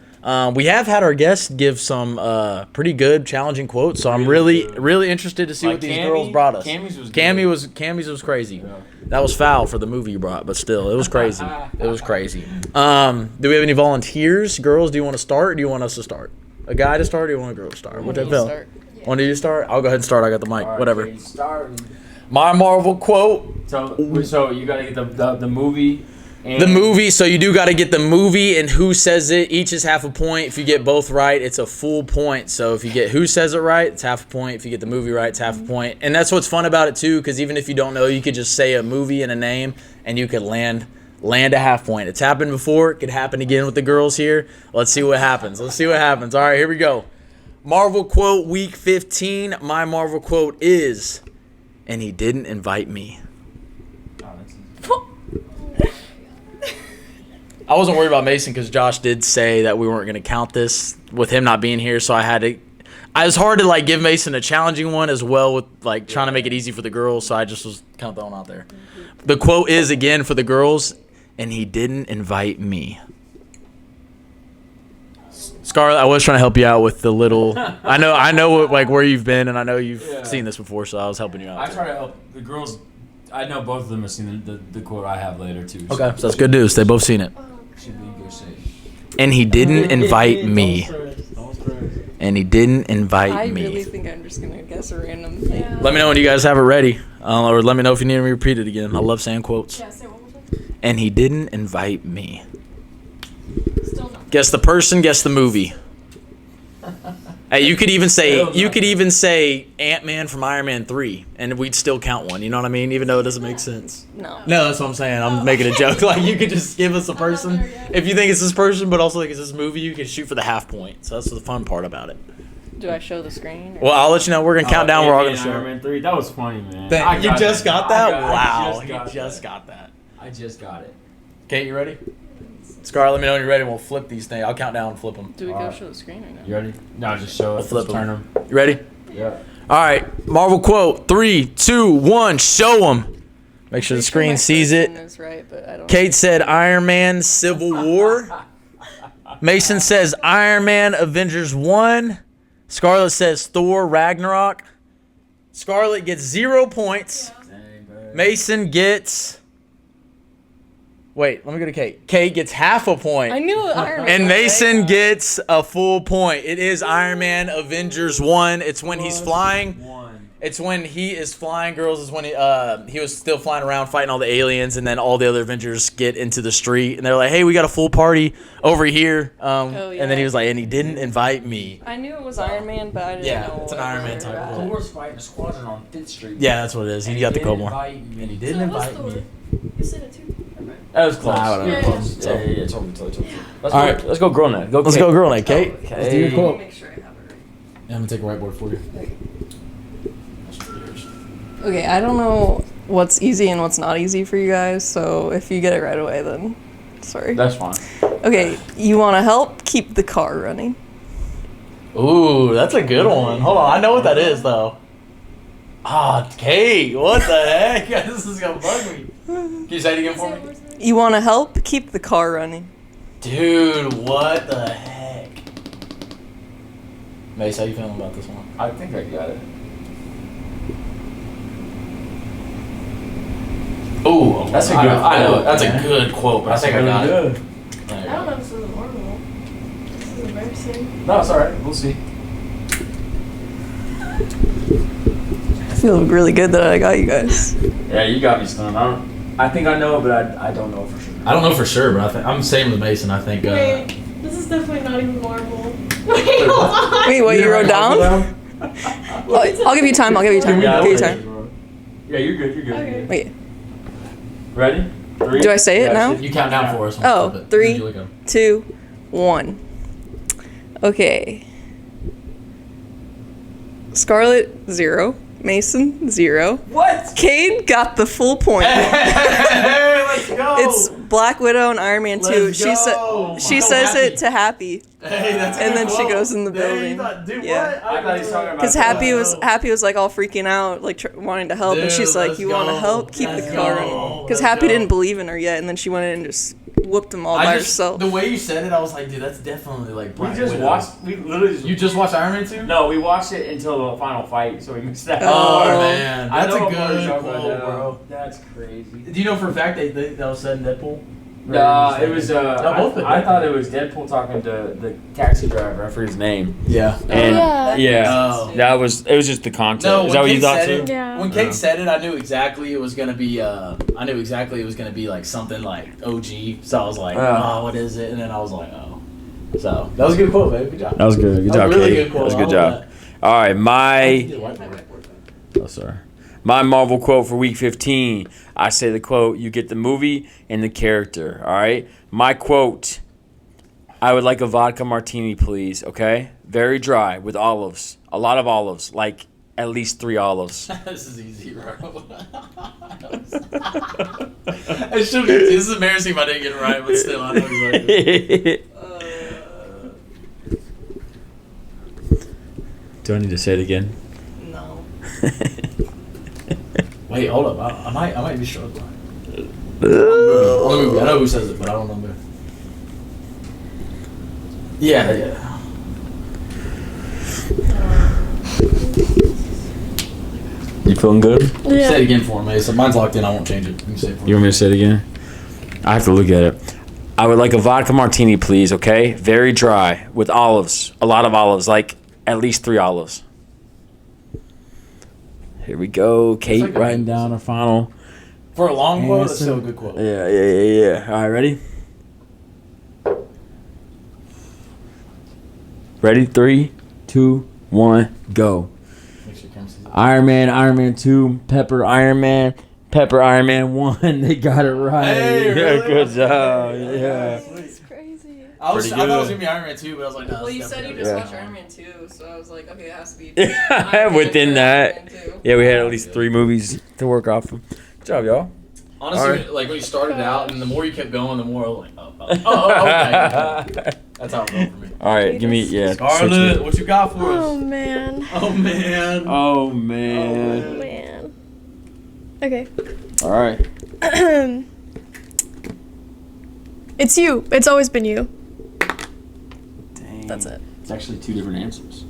[SPEAKER 1] We have had our guests give some pretty good, challenging quotes. So I'm really interested to see what these girls brought us. Cammy's was crazy. Yeah. That was foul for the movie you brought, but still, it was crazy. It was crazy. Do we have any volunteers? Girls, do you want to start or do you want us to start? A guy to start or do you want a girl to start? Which I feel. Want you to start? I'll go ahead and start. I got the mic. Right, whatever. My Marvel quote.
[SPEAKER 3] So you got to get the movie.
[SPEAKER 1] The movie, so you do got to get the movie and who says it. Each is half a point. If you get both right, it's a full point. So if you get who says it right, it's half a point. If you get the movie right, it's half a point. And that's what's fun about it too, because even if you don't know, you could just say a movie and a name, and you could land a half point. It's happened before. It could happen again with the girls here. Let's see what happens. All right, here we go. Marvel quote week 15. My Marvel quote is, and he didn't invite me. I wasn't worried about Mason because Josh did say that we weren't going to count this with him not being here, so it was hard to like give Mason a challenging one as well with like trying to make it easy for the girls, so I just was kind of throwing out there. The quote is again for the girls, and he didn't invite me. Scarlett, I was trying to help you out with the little. I know like where you've been, and I know you've seen this before, so I was helping you out.
[SPEAKER 3] I try to help the girls. I know both of them have seen the quote I have later too.
[SPEAKER 1] Okay, so that's good news. They both seen it. And he didn't invite me. And he didn't invite me.
[SPEAKER 4] I really think I'm just gonna guess a random thing. Yeah.
[SPEAKER 1] Let me know when you guys have it ready, or let me know if you need me to repeat it again. I love saying quotes.
[SPEAKER 5] Yeah, say it one more time.
[SPEAKER 1] And he didn't invite me. Still not. Guess the person. Guess the movie. Hey, you could even say Ant-Man from Iron Man 3, and we'd still count one. You know what I mean? Even though it doesn't make sense.
[SPEAKER 4] No,
[SPEAKER 1] that's what I'm saying. I'm making a joke. Like you could just give us a person if you think it's this person, but also like it's this movie. You can shoot for the half point. So that's the fun part about it.
[SPEAKER 4] Do I show the screen?
[SPEAKER 1] Well, I'll let you know. We're gonna count down. We're all gonna show.
[SPEAKER 3] Iron Man 3. That was funny, man.
[SPEAKER 1] You just got that? Wow, he just got that.
[SPEAKER 3] I just got it.
[SPEAKER 1] Kate, you ready? Scar, let me know when you're ready. We'll flip these things. I'll count down and flip them.
[SPEAKER 4] Do we go show the screen or no?
[SPEAKER 3] You ready? No, just show it.
[SPEAKER 1] Flip
[SPEAKER 3] turn them.
[SPEAKER 1] You ready?
[SPEAKER 3] Yeah.
[SPEAKER 1] All right. Marvel quote. 3, 2, 1. Show them. Make sure the screen sees it.
[SPEAKER 4] Is right, but I don't
[SPEAKER 1] Kate said Iron Man Civil War. Mason says Iron Man Avengers 1. Scarlett says Thor Ragnarok. Scarlett gets 0 points. Mason gets... Wait, let me go to Kate. Kate gets half a point.
[SPEAKER 4] I knew Iron Man.
[SPEAKER 1] And Mason gets a full point. It is Iron Man Avengers 1. It's when he's flying. It's when he is flying, girls. Is when he was still flying around fighting all the aliens, and then all the other Avengers get into the street, and they're like, "Hey, we got a full party over here." And then he was like, "And he didn't invite me."
[SPEAKER 4] I knew it was Iron Man, but I didn't know.
[SPEAKER 1] It's an Iron Man type of
[SPEAKER 3] Thor's fighting a squadron on 5th Street.
[SPEAKER 1] Yeah, that's what it is. He got the code more. And he didn't invite me.
[SPEAKER 5] You said it too.
[SPEAKER 3] That was close.
[SPEAKER 1] Yeah,
[SPEAKER 3] totally.
[SPEAKER 1] All right,
[SPEAKER 3] let's go girl night.
[SPEAKER 1] Let's go girl night, Kate.
[SPEAKER 3] Okay.
[SPEAKER 1] Let's do your quote.
[SPEAKER 4] Make sure I have it right.
[SPEAKER 1] I'm gonna take a whiteboard for you.
[SPEAKER 4] Okay, I don't know what's easy and what's not easy for you guys, so if you get it right away, then sorry.
[SPEAKER 3] That's fine.
[SPEAKER 4] Okay, you want to help keep the car running.
[SPEAKER 1] Ooh, that's a good one. Hold on, I know what that is though. Ah, Kate, what the heck? This is gonna bug me. Can you say it again for me?
[SPEAKER 4] You want to help keep the car running.
[SPEAKER 1] Dude, what the heck? Mace, how you feeling about this one?
[SPEAKER 3] I think I got it.
[SPEAKER 1] Ooh,
[SPEAKER 3] That's a good
[SPEAKER 1] I know
[SPEAKER 3] quote,
[SPEAKER 1] that's
[SPEAKER 3] man.
[SPEAKER 1] a good quote, but I think I got it.
[SPEAKER 5] I don't know if this is normal. This is embarrassing.
[SPEAKER 3] No, it's alright. We'll see.
[SPEAKER 4] I feel really good that I got you guys.
[SPEAKER 3] Yeah, you got me stunned. I think I know it, but I don't know for sure.
[SPEAKER 1] I don't know for sure, but I'm the same with Mason. I think.
[SPEAKER 5] Wait, this is definitely not even normal. Wait, hold on.
[SPEAKER 4] Wait, what you wrote down? I'll give you time. I'll give you time.
[SPEAKER 3] Yeah,
[SPEAKER 4] I'll give you
[SPEAKER 3] okay.
[SPEAKER 4] time.
[SPEAKER 3] Yeah, you're good. You're good.
[SPEAKER 5] Okay.
[SPEAKER 4] Wait,
[SPEAKER 3] Ready? Three?
[SPEAKER 4] do I say it now?
[SPEAKER 1] You count down for us.
[SPEAKER 4] Oh,
[SPEAKER 1] Flip it.
[SPEAKER 4] 3,
[SPEAKER 1] You look up.
[SPEAKER 4] 2, 1. Okay. Scarlett 0. Mason 0.
[SPEAKER 3] What?
[SPEAKER 4] Cade got the full point.
[SPEAKER 1] Hey, let's go.
[SPEAKER 4] It's Black Widow and Iron Man 2.
[SPEAKER 1] Let's
[SPEAKER 4] She
[SPEAKER 1] go.
[SPEAKER 4] she
[SPEAKER 1] So
[SPEAKER 4] says
[SPEAKER 1] happy.
[SPEAKER 4] it to Happy,
[SPEAKER 1] Hey, that's a
[SPEAKER 4] and
[SPEAKER 1] good
[SPEAKER 4] then she
[SPEAKER 1] quote.
[SPEAKER 4] goes in the
[SPEAKER 1] Dang,
[SPEAKER 4] building.
[SPEAKER 1] you thought- dude,
[SPEAKER 4] Yeah.
[SPEAKER 1] what?
[SPEAKER 3] I thought he was talking about
[SPEAKER 4] Because Happy was like all freaking out, like wanting to help, and
[SPEAKER 1] Dude,
[SPEAKER 4] she's like,
[SPEAKER 1] let's
[SPEAKER 4] "You want to
[SPEAKER 1] go.
[SPEAKER 4] help? Keep
[SPEAKER 1] Let's
[SPEAKER 4] the car
[SPEAKER 1] go.
[SPEAKER 4] running." Because
[SPEAKER 1] Let's
[SPEAKER 4] Happy
[SPEAKER 1] go.
[SPEAKER 4] didn't believe in her yet, and then she went in and just whooped him all by herself.
[SPEAKER 1] The way you said it, I was like, dude, that's definitely like
[SPEAKER 3] We
[SPEAKER 1] Black
[SPEAKER 3] just
[SPEAKER 1] Widow.
[SPEAKER 3] watched. We literally just.
[SPEAKER 1] You just watched Iron Man 2?
[SPEAKER 3] No, we watched it until the final fight, so we missed that.
[SPEAKER 1] Oh,
[SPEAKER 4] Oh.
[SPEAKER 1] man,
[SPEAKER 3] I
[SPEAKER 1] that's a
[SPEAKER 3] know what you're
[SPEAKER 1] good
[SPEAKER 3] talking about
[SPEAKER 1] quote,
[SPEAKER 3] now.
[SPEAKER 1] bro.
[SPEAKER 3] That's crazy.
[SPEAKER 1] Do you know for a fact that was said in Deadpool?
[SPEAKER 3] No, it was.
[SPEAKER 1] No, both of
[SPEAKER 3] I
[SPEAKER 1] them.
[SPEAKER 3] thought it was Deadpool talking to the taxi driver. I forget his name.
[SPEAKER 1] Yeah.
[SPEAKER 3] And
[SPEAKER 5] yeah.
[SPEAKER 1] Oh.
[SPEAKER 3] that was. It was just the content.
[SPEAKER 1] No,
[SPEAKER 3] Is that what you
[SPEAKER 1] Kate
[SPEAKER 3] thought
[SPEAKER 1] said
[SPEAKER 3] too?
[SPEAKER 1] it-
[SPEAKER 5] Yeah.
[SPEAKER 1] When Kate said it, I knew exactly it was gonna be. I knew exactly it was gonna be like something like OG. So I was like, oh, what is it? And then I was like, oh. So that was a good quote, babe. Good job.
[SPEAKER 3] That was good. Good
[SPEAKER 1] That
[SPEAKER 3] job,
[SPEAKER 1] was really
[SPEAKER 3] Kate.
[SPEAKER 1] good quote.
[SPEAKER 3] That was a good
[SPEAKER 1] I love
[SPEAKER 3] job. All right, my.
[SPEAKER 1] that.
[SPEAKER 3] Oh, sorry. My Marvel quote for week 15. I say the quote, you get the movie and the character. All right? My quote, I would like a vodka martini, please. Okay? Very dry with olives. A lot of olives. Like at least 3 olives.
[SPEAKER 1] This is easy, bro. I should be. This is embarrassing if I didn't get it right, but still, I know exactly.
[SPEAKER 3] Do I need to say it again?
[SPEAKER 4] No.
[SPEAKER 1] Wait, hold up. I might be struggling. I know who says it, but I don't remember. Yeah.
[SPEAKER 3] You feeling good?
[SPEAKER 5] Yeah.
[SPEAKER 1] Say it again for me. So mine's locked in. I won't change it. You can say it for
[SPEAKER 3] You want me to say it again? I have to look at it. I would like a vodka martini, please, okay? Very dry with olives. A lot of olives, like at least 3 olives. Here we go. Kate
[SPEAKER 1] like a-
[SPEAKER 3] writing down her final.
[SPEAKER 1] For a long quote, it's
[SPEAKER 3] Answer.
[SPEAKER 1] still a good quote.
[SPEAKER 3] Yeah. All right, ready? Ready? 3, 2, 1, go.
[SPEAKER 1] Make sure Cam sees it.
[SPEAKER 3] Iron Man 2, Iron Man 1. They got it right.
[SPEAKER 1] Hey,
[SPEAKER 3] Yeah,
[SPEAKER 1] really?
[SPEAKER 3] good job. Yeah.
[SPEAKER 5] That's crazy.
[SPEAKER 1] I thought it was
[SPEAKER 3] Pretty good.
[SPEAKER 1] gonna be Iron Man 2, but I was like, no.
[SPEAKER 4] Well, you
[SPEAKER 1] it's
[SPEAKER 4] said you
[SPEAKER 1] definitely
[SPEAKER 4] just
[SPEAKER 3] Yeah.
[SPEAKER 4] watched Iron Man 2, so I was like, okay, it has to be Iron Man
[SPEAKER 3] Within
[SPEAKER 4] or
[SPEAKER 3] that.
[SPEAKER 4] Iron Man 2.
[SPEAKER 3] Yeah, we had at least 3 movies to work off of. Good job, y'all.
[SPEAKER 1] Honestly,
[SPEAKER 3] Alright.
[SPEAKER 1] like when you started out, and the more you kept going, the more I was like, okay. That's how it felt for me.
[SPEAKER 3] All right, give me, yeah.
[SPEAKER 1] Scarlett, what you got for
[SPEAKER 5] Oh
[SPEAKER 1] us?
[SPEAKER 5] man.
[SPEAKER 1] Oh man.
[SPEAKER 3] Oh,
[SPEAKER 5] Oh
[SPEAKER 3] man.
[SPEAKER 5] man. Okay.
[SPEAKER 3] All right.
[SPEAKER 5] It's you. It's always been you.
[SPEAKER 3] Dang.
[SPEAKER 4] That's it.
[SPEAKER 3] It's actually 2 different answers.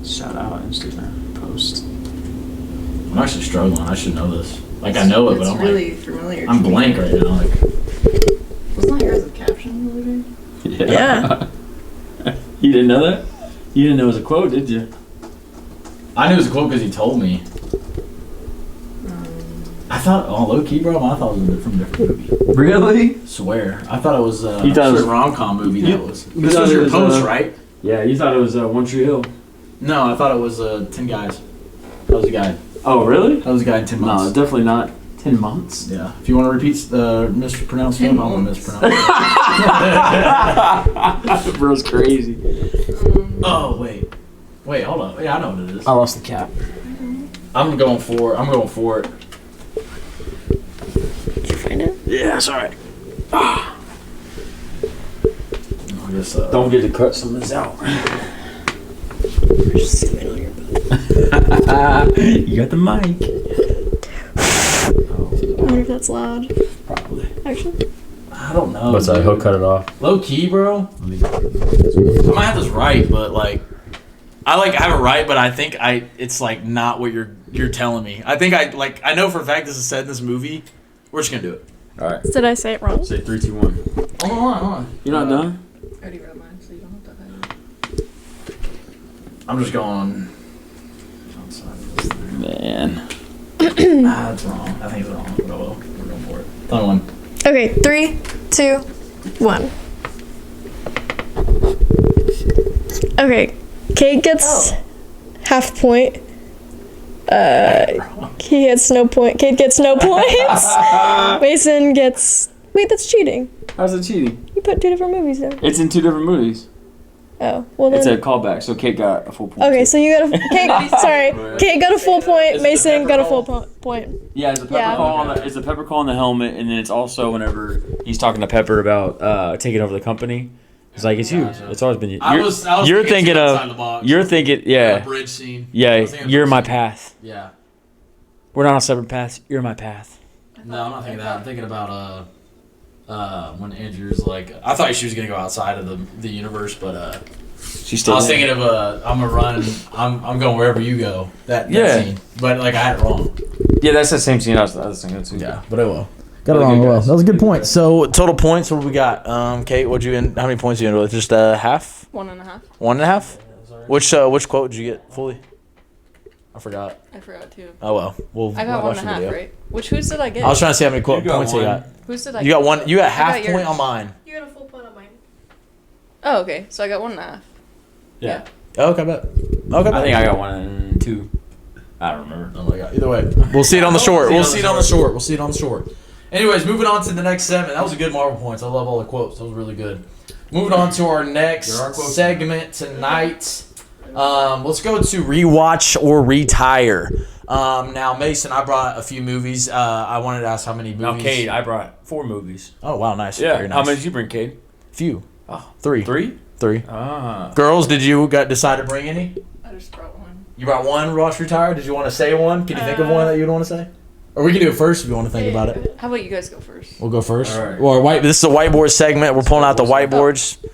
[SPEAKER 3] Shout out Instagram post.
[SPEAKER 1] I'm actually struggling. I should know this. Like I know it, but
[SPEAKER 4] It's
[SPEAKER 1] I'm
[SPEAKER 4] really
[SPEAKER 1] like,
[SPEAKER 4] familiar.
[SPEAKER 1] I'm blank right now. Like,
[SPEAKER 4] Wasn't that yours the caption in the movie?
[SPEAKER 5] Yeah.
[SPEAKER 3] You didn't know that? You didn't know it was a quote, did you?
[SPEAKER 1] I knew it was a quote because he told me. I thought, low key, bro. I thought it was from a different movie.
[SPEAKER 3] Really?
[SPEAKER 1] Swear, I thought it was.
[SPEAKER 3] You thought it was-
[SPEAKER 1] a rom com movie.
[SPEAKER 3] You-
[SPEAKER 1] That was.
[SPEAKER 3] you
[SPEAKER 1] This
[SPEAKER 3] thought
[SPEAKER 1] was
[SPEAKER 3] it
[SPEAKER 1] your
[SPEAKER 3] was,
[SPEAKER 1] post, right?
[SPEAKER 3] Yeah, you thought it was One Tree Hill.
[SPEAKER 1] No, I thought it was 10 guys. That was a guy.
[SPEAKER 3] Oh, really?
[SPEAKER 1] That was a guy in 10
[SPEAKER 3] No,
[SPEAKER 1] months.
[SPEAKER 3] definly not 10 months.
[SPEAKER 1] Yeah. If you want to repeat the mispronounced name, I'm gonna mispronounce it.
[SPEAKER 3] Bro's crazy.
[SPEAKER 1] Oh wait. Wait, hold on. Yeah, I know what it is.
[SPEAKER 3] I lost the cap.
[SPEAKER 1] I'm going for it.
[SPEAKER 5] Did you find it?
[SPEAKER 3] Yeah, sorry.
[SPEAKER 1] I guess,
[SPEAKER 3] Don't get to cut some of this out.
[SPEAKER 5] Just zoom in on your butt.
[SPEAKER 3] You got the mic.
[SPEAKER 5] I wonder if that's loud.
[SPEAKER 3] Probably.
[SPEAKER 5] Actually.
[SPEAKER 1] I don't know.
[SPEAKER 3] But he'll cut it off.
[SPEAKER 1] Low key, bro. I might have this right, but like, I have it right, but I think it's like not what you're telling me. I think I know for a fact this is said in this movie. We're just gonna do it.
[SPEAKER 3] All right.
[SPEAKER 5] Did I say it wrong?
[SPEAKER 3] Say 3, 2, 1.
[SPEAKER 1] Hold on.
[SPEAKER 3] You're not done?
[SPEAKER 4] I already read mine, so you don't have to hide it.
[SPEAKER 1] I'm just going outside of this thing.
[SPEAKER 3] Man.
[SPEAKER 1] That's wrong. I think it's wrong. But oh well, we're going for it. Final one.
[SPEAKER 5] Okay, 3, 2, 1. Okay, Kate gets half point. He gets no point. Kate gets no points. Mason gets. Wait, that's cheating.
[SPEAKER 3] How's it cheating?
[SPEAKER 5] You put 2 different movies there.
[SPEAKER 3] It's in 2 different movies.
[SPEAKER 5] Oh, well then.
[SPEAKER 3] It's a callback, so Kate got a full point.
[SPEAKER 5] Okay, so you got a Kate. Sorry, Kate got a full point.
[SPEAKER 1] Is it
[SPEAKER 5] Mason
[SPEAKER 1] the
[SPEAKER 5] got a
[SPEAKER 1] pepper
[SPEAKER 5] full point.
[SPEAKER 3] Yeah, it's a pepper
[SPEAKER 5] Yeah.
[SPEAKER 3] call. It's a pepper call on the helmet, and then it's also whenever he's talking to Pepper about taking over the company. It's like it's you. It's always been you.
[SPEAKER 1] I was
[SPEAKER 3] You're thinking
[SPEAKER 1] outside the
[SPEAKER 3] of.
[SPEAKER 1] box.
[SPEAKER 3] You're thinking.
[SPEAKER 1] The
[SPEAKER 3] Yeah.
[SPEAKER 1] bridge scene. I
[SPEAKER 3] Yeah.
[SPEAKER 1] was thinking of
[SPEAKER 3] You're
[SPEAKER 1] bridge
[SPEAKER 3] my
[SPEAKER 1] scene.
[SPEAKER 3] path.
[SPEAKER 1] Yeah.
[SPEAKER 3] We're not on separate paths. You're my path.
[SPEAKER 1] No, I'm not thinking that. I'm thinking about when Andrew's like, I thought she was gonna go outside of the universe, but
[SPEAKER 3] She's still.
[SPEAKER 1] I was thinking of I'm gonna run. I'm going wherever you go. That
[SPEAKER 3] Yeah.
[SPEAKER 1] scene, but like I had it wrong.
[SPEAKER 3] Yeah, that's the same scene I was thinking too.
[SPEAKER 1] Yeah, but I will. Got it
[SPEAKER 3] Really
[SPEAKER 1] wrong.
[SPEAKER 3] good,
[SPEAKER 1] Well,
[SPEAKER 3] guys.
[SPEAKER 1] that was a good point. So total points. What do we got? Kate, what'd you end? How many points you end with? Just half?
[SPEAKER 4] 1.5.
[SPEAKER 1] 1.5? Which quote did you get fully? I forgot.
[SPEAKER 4] I forgot too.
[SPEAKER 1] Oh well. We'll
[SPEAKER 4] I got
[SPEAKER 1] watch
[SPEAKER 4] 1.5,
[SPEAKER 1] the video.
[SPEAKER 4] right? Whose did I get?
[SPEAKER 1] I was trying to see how many
[SPEAKER 3] You got
[SPEAKER 1] points you
[SPEAKER 3] one.
[SPEAKER 1] got.
[SPEAKER 4] Whose did I
[SPEAKER 1] You
[SPEAKER 4] get?
[SPEAKER 1] got one. You got
[SPEAKER 4] I
[SPEAKER 1] half
[SPEAKER 4] got
[SPEAKER 1] point
[SPEAKER 4] yours.
[SPEAKER 1] on mine.
[SPEAKER 5] You got a full point on mine.
[SPEAKER 4] Oh, okay. So I got 1.5.
[SPEAKER 3] Yeah.
[SPEAKER 1] Oh, okay, bet. Okay, bet.
[SPEAKER 3] I think I got 1 and 2. I don't remember.
[SPEAKER 1] Oh my god. Either way, we'll see it on the short. We'll see it on the short. We'll see it on the short. Anyways, moving on to the next 7. That was a good Marvel points. I love all the quotes. That was really good. Moving on to our next
[SPEAKER 3] There are quotes.
[SPEAKER 1] segment tonight. Let's go to rewatch or retire. Now, Mason, I brought a few movies. I wanted to ask how many movies.
[SPEAKER 3] Now, Cade, I brought 4 movies.
[SPEAKER 1] Oh wow, nice.
[SPEAKER 3] Yeah.
[SPEAKER 1] Very nice.
[SPEAKER 3] How many did you bring, Cade?
[SPEAKER 1] Few.
[SPEAKER 3] Oh,
[SPEAKER 1] 3.
[SPEAKER 3] 3?
[SPEAKER 1] 3.
[SPEAKER 3] Ah.
[SPEAKER 1] Girls, did you decide to bring any?
[SPEAKER 4] I just brought one.
[SPEAKER 1] You brought one rewatch retire. Did you want to say one? Can you think of one that you'd want to say? Or we can do it first if you want to think about it.
[SPEAKER 4] How about you guys go first?
[SPEAKER 1] We'll go first.
[SPEAKER 3] All right.
[SPEAKER 1] Or this is a whiteboard segment. We're pulling out the whiteboards.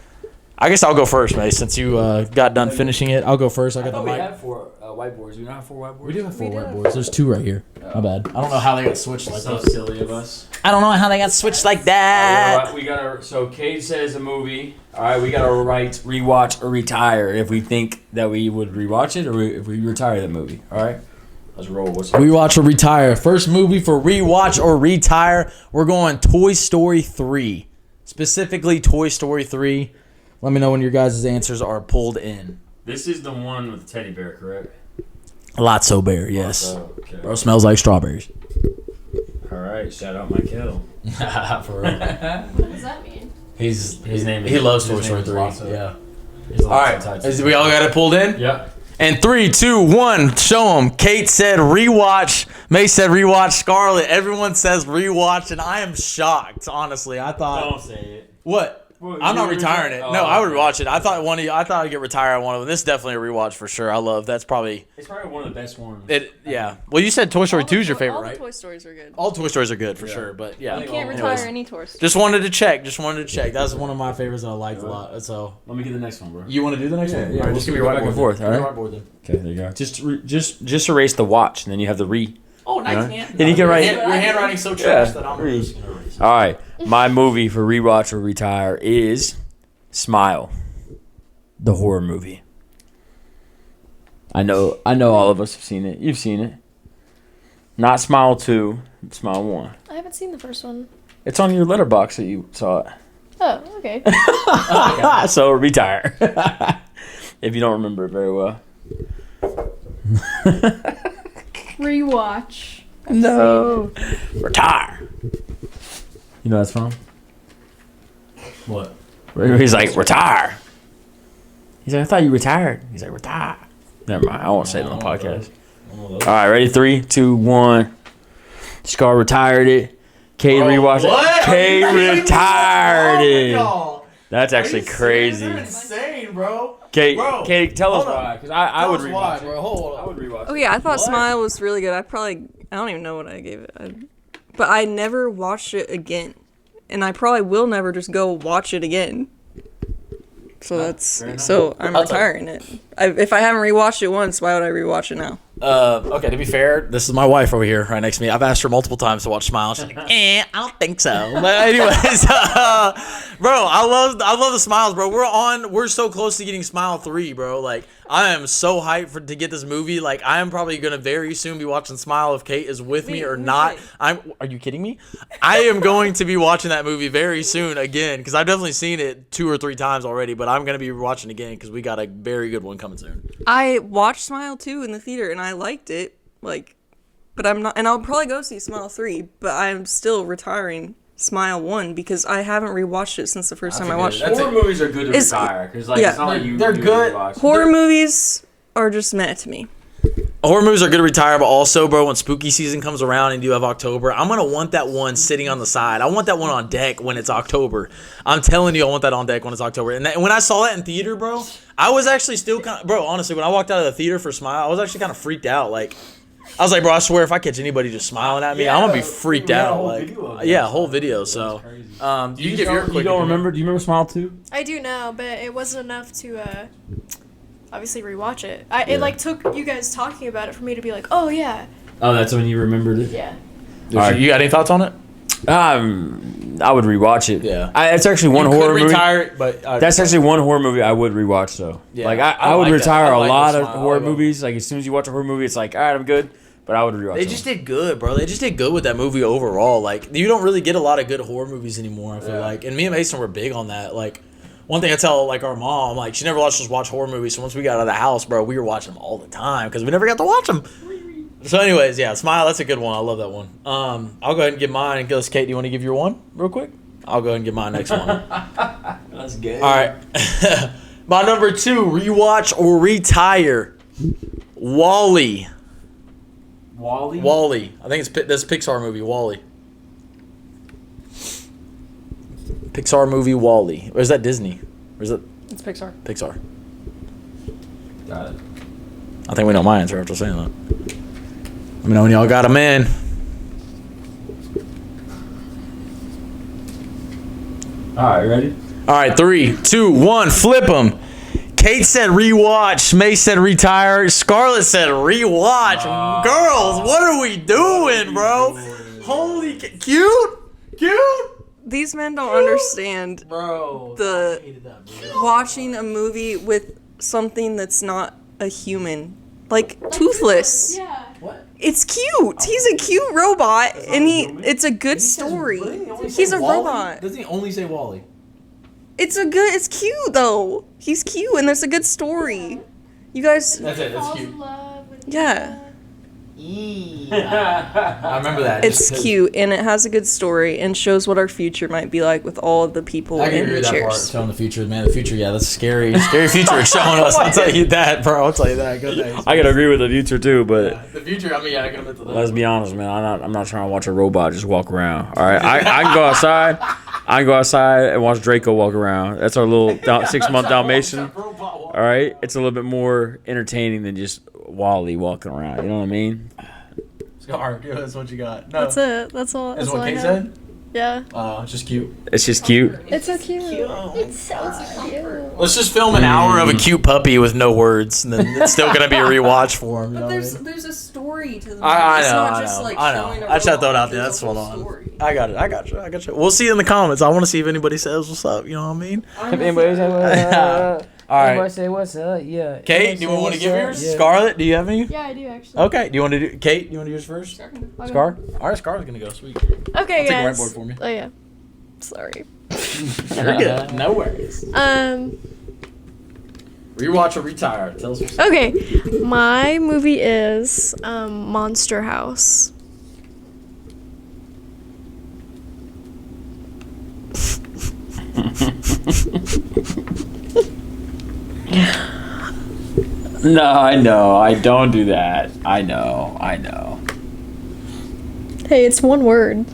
[SPEAKER 1] I guess I'll go first, mate. Since you got done finishing it, I'll go first. I got the
[SPEAKER 3] we
[SPEAKER 1] mic.
[SPEAKER 3] had 4 whiteboards. We don't have 4 whiteboards?
[SPEAKER 1] We do have 4 whiteboards. There's 2 right here. My bad. I don't know how they got switched like
[SPEAKER 3] So
[SPEAKER 1] that.
[SPEAKER 3] silly of us.
[SPEAKER 1] I don't know how they got switched like that.
[SPEAKER 3] We gotta. So Cade says a movie. All right, we gotta write rewatch or retire if we think that we would rewatch it or if we retire the movie. All right, let's roll. What's
[SPEAKER 1] Rewatch or retire. First movie for rewatch or retire. We're going Toy Story 3. Specifically, Toy Story 3. Let me know when your guys' answers are pulled in.
[SPEAKER 3] This is the one with the teddy bear, correct?
[SPEAKER 1] Lotso Bear, yes.
[SPEAKER 3] Oh, okay.
[SPEAKER 1] Bro smells like strawberries.
[SPEAKER 3] All right, shout out my kill.
[SPEAKER 1] For real.
[SPEAKER 5] What does that mean?
[SPEAKER 1] His
[SPEAKER 3] name is-
[SPEAKER 1] he loves
[SPEAKER 3] his
[SPEAKER 1] Toy Story
[SPEAKER 3] name is
[SPEAKER 1] 3.
[SPEAKER 3] Lotso.
[SPEAKER 1] Yeah.
[SPEAKER 3] There's
[SPEAKER 1] All
[SPEAKER 3] lots of
[SPEAKER 1] right.
[SPEAKER 3] types.
[SPEAKER 1] We all got it pulled in?
[SPEAKER 3] Yep.
[SPEAKER 1] And 3, 2, 1, show them. Kate said rewatch. May said rewatch. Scarlett. Everyone says rewatch, and I am shocked. Honestly, I thought.
[SPEAKER 3] Don't say it.
[SPEAKER 1] What?
[SPEAKER 3] Well,
[SPEAKER 1] I'm
[SPEAKER 3] you
[SPEAKER 1] not
[SPEAKER 3] would
[SPEAKER 1] retiring it.
[SPEAKER 3] retire-
[SPEAKER 1] No,
[SPEAKER 3] oh,
[SPEAKER 1] I would
[SPEAKER 3] okay.
[SPEAKER 1] rewatch it. I thought I'd get retired on one of them. This is definitely a rewatch for sure. I love. That's probably
[SPEAKER 3] It's probably one of the best ones.
[SPEAKER 1] it. Yeah. Well, you said Toy Story 2 is your favorite,
[SPEAKER 4] all
[SPEAKER 1] right?
[SPEAKER 4] the Toy Stories are good.
[SPEAKER 1] All Toy Stories are good for
[SPEAKER 3] Yeah.
[SPEAKER 1] sure, but yeah.
[SPEAKER 3] I
[SPEAKER 4] You
[SPEAKER 3] think
[SPEAKER 4] can't
[SPEAKER 3] all-
[SPEAKER 4] retire
[SPEAKER 1] anyways.
[SPEAKER 4] any Toy Story.
[SPEAKER 1] Just wanted to check. That's one of my favorites that I liked a lot. So
[SPEAKER 3] Let me get the next one, bro.
[SPEAKER 1] you want to do the next one?
[SPEAKER 3] Yeah,
[SPEAKER 1] All right,
[SPEAKER 3] we'll
[SPEAKER 1] just give me
[SPEAKER 3] go
[SPEAKER 1] your
[SPEAKER 3] back
[SPEAKER 1] whiteboard
[SPEAKER 3] and forth,
[SPEAKER 1] then.
[SPEAKER 3] all
[SPEAKER 1] Give me
[SPEAKER 3] right?
[SPEAKER 1] your whiteboard then.
[SPEAKER 3] Okay, there you go. Just erase the watch, and then you have the re.
[SPEAKER 1] Oh, nice
[SPEAKER 3] Alright.
[SPEAKER 1] hand.
[SPEAKER 3] And you can write-
[SPEAKER 1] Your handwriting's so trash that I'm just gonna erase it.
[SPEAKER 3] All right, my movie for rewatch or retire is Smile, the horror movie. I know all of us have seen it. You've seen it. Not Smile 2, Smile 1.
[SPEAKER 5] I haven't seen the first one.
[SPEAKER 3] It's on your letterbox that you saw it.
[SPEAKER 5] Oh, okay.
[SPEAKER 3] So retire. If you don't remember it very well.
[SPEAKER 5] Rewatch.
[SPEAKER 3] No. Retire. You know that's from?
[SPEAKER 1] What?
[SPEAKER 3] He's like, retire. He's like, I thought you retired. He's like, retire. Never mind. I won't say it on the podcast. All right, ready? 3, 2, 1. Scar retired it. Kate rewatched it. Kate retired it. That's actually crazy.
[SPEAKER 1] You're insane, bro.
[SPEAKER 3] Kate,
[SPEAKER 1] Bro,
[SPEAKER 3] Kate, tell us
[SPEAKER 1] hold on.
[SPEAKER 3] why. Because I would
[SPEAKER 1] Tell us why,
[SPEAKER 3] rewatch
[SPEAKER 1] bro.
[SPEAKER 3] it.
[SPEAKER 1] Hold on.
[SPEAKER 3] I would rewatch
[SPEAKER 4] Oh
[SPEAKER 3] it.
[SPEAKER 4] yeah, I thought Smile was really good. I don't even know what I gave it. But I never watched it again. And I probably will never just go watch it again. So I'm retiring it. If I haven't rewatched it once, why would I rewatch it now?
[SPEAKER 1] Okay, to be fair, this is my wife over here right next to me. I've asked her multiple times to watch Smile. She's like, I don't think so. But anyways, bro, I love the Smiles, bro. We're so close to getting Smile 3, bro. Like, I am so hyped to get this movie. Like, I am probably gonna very soon be watching Smile if Kate is with me or not. Are you kidding me? I am going to be watching that movie very soon again because I've definitely seen it 2 or 3 times already. But I'm gonna be watching again because we got a very good one coming soon.
[SPEAKER 4] I watched Smile 2 in the theater and I liked it. But I'm not, and I'll probably go see Smile 3. But I'm still retiring Smile 1 because I haven't rewatched it since the first time I watched it.
[SPEAKER 3] Horror movies are good to retire. Because, like,
[SPEAKER 4] yeah.
[SPEAKER 3] it's not like
[SPEAKER 1] They're good.
[SPEAKER 4] Horror movies are just meh to me.
[SPEAKER 1] Horror movies are good to retire, but also, bro, when spooky season comes around and you have October, I'm going to want that one sitting on the side. I want that one on deck when it's October. I'm telling you, I want that on deck when it's October. And when I saw that in theater, bro, I was actually still kind of, bro, honestly, when I walked out of the theater for Smile, I was actually kind of freaked out. Like, I was like, bro, I swear if I catch anybody just smiling at me, I'm going to be freaked out. Like, yeah, whole video. So, you give your quick
[SPEAKER 3] You don't
[SPEAKER 1] opinion.
[SPEAKER 3] remember? Do you remember Smile 2?
[SPEAKER 5] I do know, but it wasn't enough to obviously rewatch it. It like took you guys talking about it for me to be like, oh yeah.
[SPEAKER 3] Oh, that's when you remembered it?
[SPEAKER 5] Yeah.
[SPEAKER 1] You got any thoughts on it?
[SPEAKER 3] I would rewatch it.
[SPEAKER 1] Yeah.
[SPEAKER 3] It's actually one horror movie.
[SPEAKER 1] Retire, but
[SPEAKER 3] That's actually one horror movie I would rewatch, though.
[SPEAKER 1] Yeah,
[SPEAKER 3] like,
[SPEAKER 1] I
[SPEAKER 3] I would
[SPEAKER 1] like that.
[SPEAKER 3] retire
[SPEAKER 1] I
[SPEAKER 3] a
[SPEAKER 1] like
[SPEAKER 3] lot
[SPEAKER 1] the
[SPEAKER 3] of
[SPEAKER 1] Smile.
[SPEAKER 3] horror movies. Like, as soon as you watch a horror movie, it's like, all right, I'm good. But I would rewatch
[SPEAKER 1] They
[SPEAKER 3] it.
[SPEAKER 1] just did good, bro. They just did good with that movie overall. Like, you don't really get a lot of good horror movies anymore, I feel like. And me and Mason were big on that. Like, one thing I tell, like, our mom, like, she never lets us watch horror movies. So once we got out of the house, bro, we were watching them all the time because we never got to watch them. So anyways, yeah, Smile, that's a good one. I love that one. I'll go ahead and give mine. And Kate, do you want to give your one real quick? I'll go ahead and give my next one.
[SPEAKER 3] That's good.
[SPEAKER 1] All right. My number 2, rewatch or retire. WALL-E.
[SPEAKER 3] Wally?
[SPEAKER 1] WALL-E. I think it's this Pixar movie, WALL-E. Pixar movie, WALL-E. Or is that Disney? Or is it
[SPEAKER 4] It's Pixar.
[SPEAKER 1] Pixar?
[SPEAKER 3] Got it.
[SPEAKER 1] I think we know my answer after saying that. Let me know when y'all got them in.
[SPEAKER 3] All right, ready?
[SPEAKER 1] All right, 3, 2, 1, flip them. Kate said rewatch. May said retire. Scarlett said rewatch. Girls, what are we doing, bro? Holy cute.
[SPEAKER 4] These men don't understand
[SPEAKER 1] Bro.
[SPEAKER 4] watching a movie with something that's not a human. Like Toothless.
[SPEAKER 5] Yeah.
[SPEAKER 4] It's cute. He's a cute robot and it's a good story. He's a robot.
[SPEAKER 1] Doesn't he only say WALL-E?
[SPEAKER 4] It's cute though. He's cute and there's a good story. You guys,
[SPEAKER 1] That's it. That's
[SPEAKER 5] Falls
[SPEAKER 1] cute.
[SPEAKER 5] in love with
[SPEAKER 4] yeah.
[SPEAKER 1] I remember that.
[SPEAKER 4] It's cute and it has a good story and shows what our future might be like with all of the people
[SPEAKER 1] I can
[SPEAKER 4] in
[SPEAKER 1] agree
[SPEAKER 4] the
[SPEAKER 1] with that part.
[SPEAKER 4] chairs.
[SPEAKER 1] Showing the future, man. The future, yeah, that's a scary future it's showing us. I'll tell you that, bro. I'll tell you that. Good days.
[SPEAKER 3] I could agree with the future, too, but
[SPEAKER 1] The future, I mean, yeah, I can admit to that.
[SPEAKER 3] let's be honest, man. I'm not trying to watch a robot just walk around. All right? I can go outside. I can go outside and watch Draco walk around. That's our little 6-month Dalmatian. All right? It's a little bit more entertaining than just Wally walking around. You know what I mean?
[SPEAKER 1] Scar, that's what you got. No,
[SPEAKER 5] That's it. That's all.
[SPEAKER 1] That's
[SPEAKER 5] That's all
[SPEAKER 1] what
[SPEAKER 5] I
[SPEAKER 1] Kate
[SPEAKER 5] have.
[SPEAKER 1] said?
[SPEAKER 5] Yeah.
[SPEAKER 1] It's just cute.
[SPEAKER 3] It's just cute.
[SPEAKER 5] It's so cute. It's so cute.
[SPEAKER 1] Let's just film an hour of a cute puppy with no words, and then it's still gonna be a rewatch for him. You know what I mean?
[SPEAKER 4] There's a story to the movie.
[SPEAKER 1] I
[SPEAKER 4] It's
[SPEAKER 1] know,
[SPEAKER 4] not
[SPEAKER 1] I
[SPEAKER 4] just
[SPEAKER 1] know,
[SPEAKER 4] like
[SPEAKER 1] I
[SPEAKER 4] showing
[SPEAKER 1] know.
[SPEAKER 4] a
[SPEAKER 1] I just had to throw it
[SPEAKER 4] robot.
[SPEAKER 1] out there.
[SPEAKER 4] There's
[SPEAKER 1] That's
[SPEAKER 4] a
[SPEAKER 1] hold
[SPEAKER 4] whole
[SPEAKER 1] on.
[SPEAKER 4] story.
[SPEAKER 1] I got it. We'll see in the comments. I want to see if anybody says what's up. You know what I mean?
[SPEAKER 6] If anybody say what's up,
[SPEAKER 1] All
[SPEAKER 6] everybody
[SPEAKER 1] right.
[SPEAKER 6] say what's up, yeah.
[SPEAKER 1] Kate, do you want to give yours? Scarlett, do you have any?
[SPEAKER 5] Yeah, I do actually.
[SPEAKER 1] Okay. Do you want to do Kate? Do you want to do yours first?
[SPEAKER 5] Okay.
[SPEAKER 1] Scar. All right, Scar's gonna go. Sweet.
[SPEAKER 5] Okay,
[SPEAKER 1] I'll take a
[SPEAKER 5] guys.
[SPEAKER 1] whiteboard for me.
[SPEAKER 5] Oh yeah. Sorry.
[SPEAKER 1] You're good. No worries. Rewatch or retire. Tell us. What's
[SPEAKER 5] Okay, my movie is Monster House.
[SPEAKER 3] No, I know. I don't do that. I know.
[SPEAKER 5] Hey, it's one word.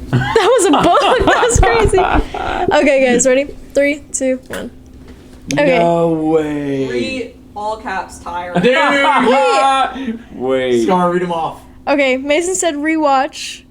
[SPEAKER 5] That was a book. That was crazy. Okay, guys, ready? 3, 2, 1. Okay.
[SPEAKER 3] No way.
[SPEAKER 4] Read all caps tire.
[SPEAKER 3] Wait.
[SPEAKER 1] Scar, read them off.
[SPEAKER 5] Okay, Mason said rewatch.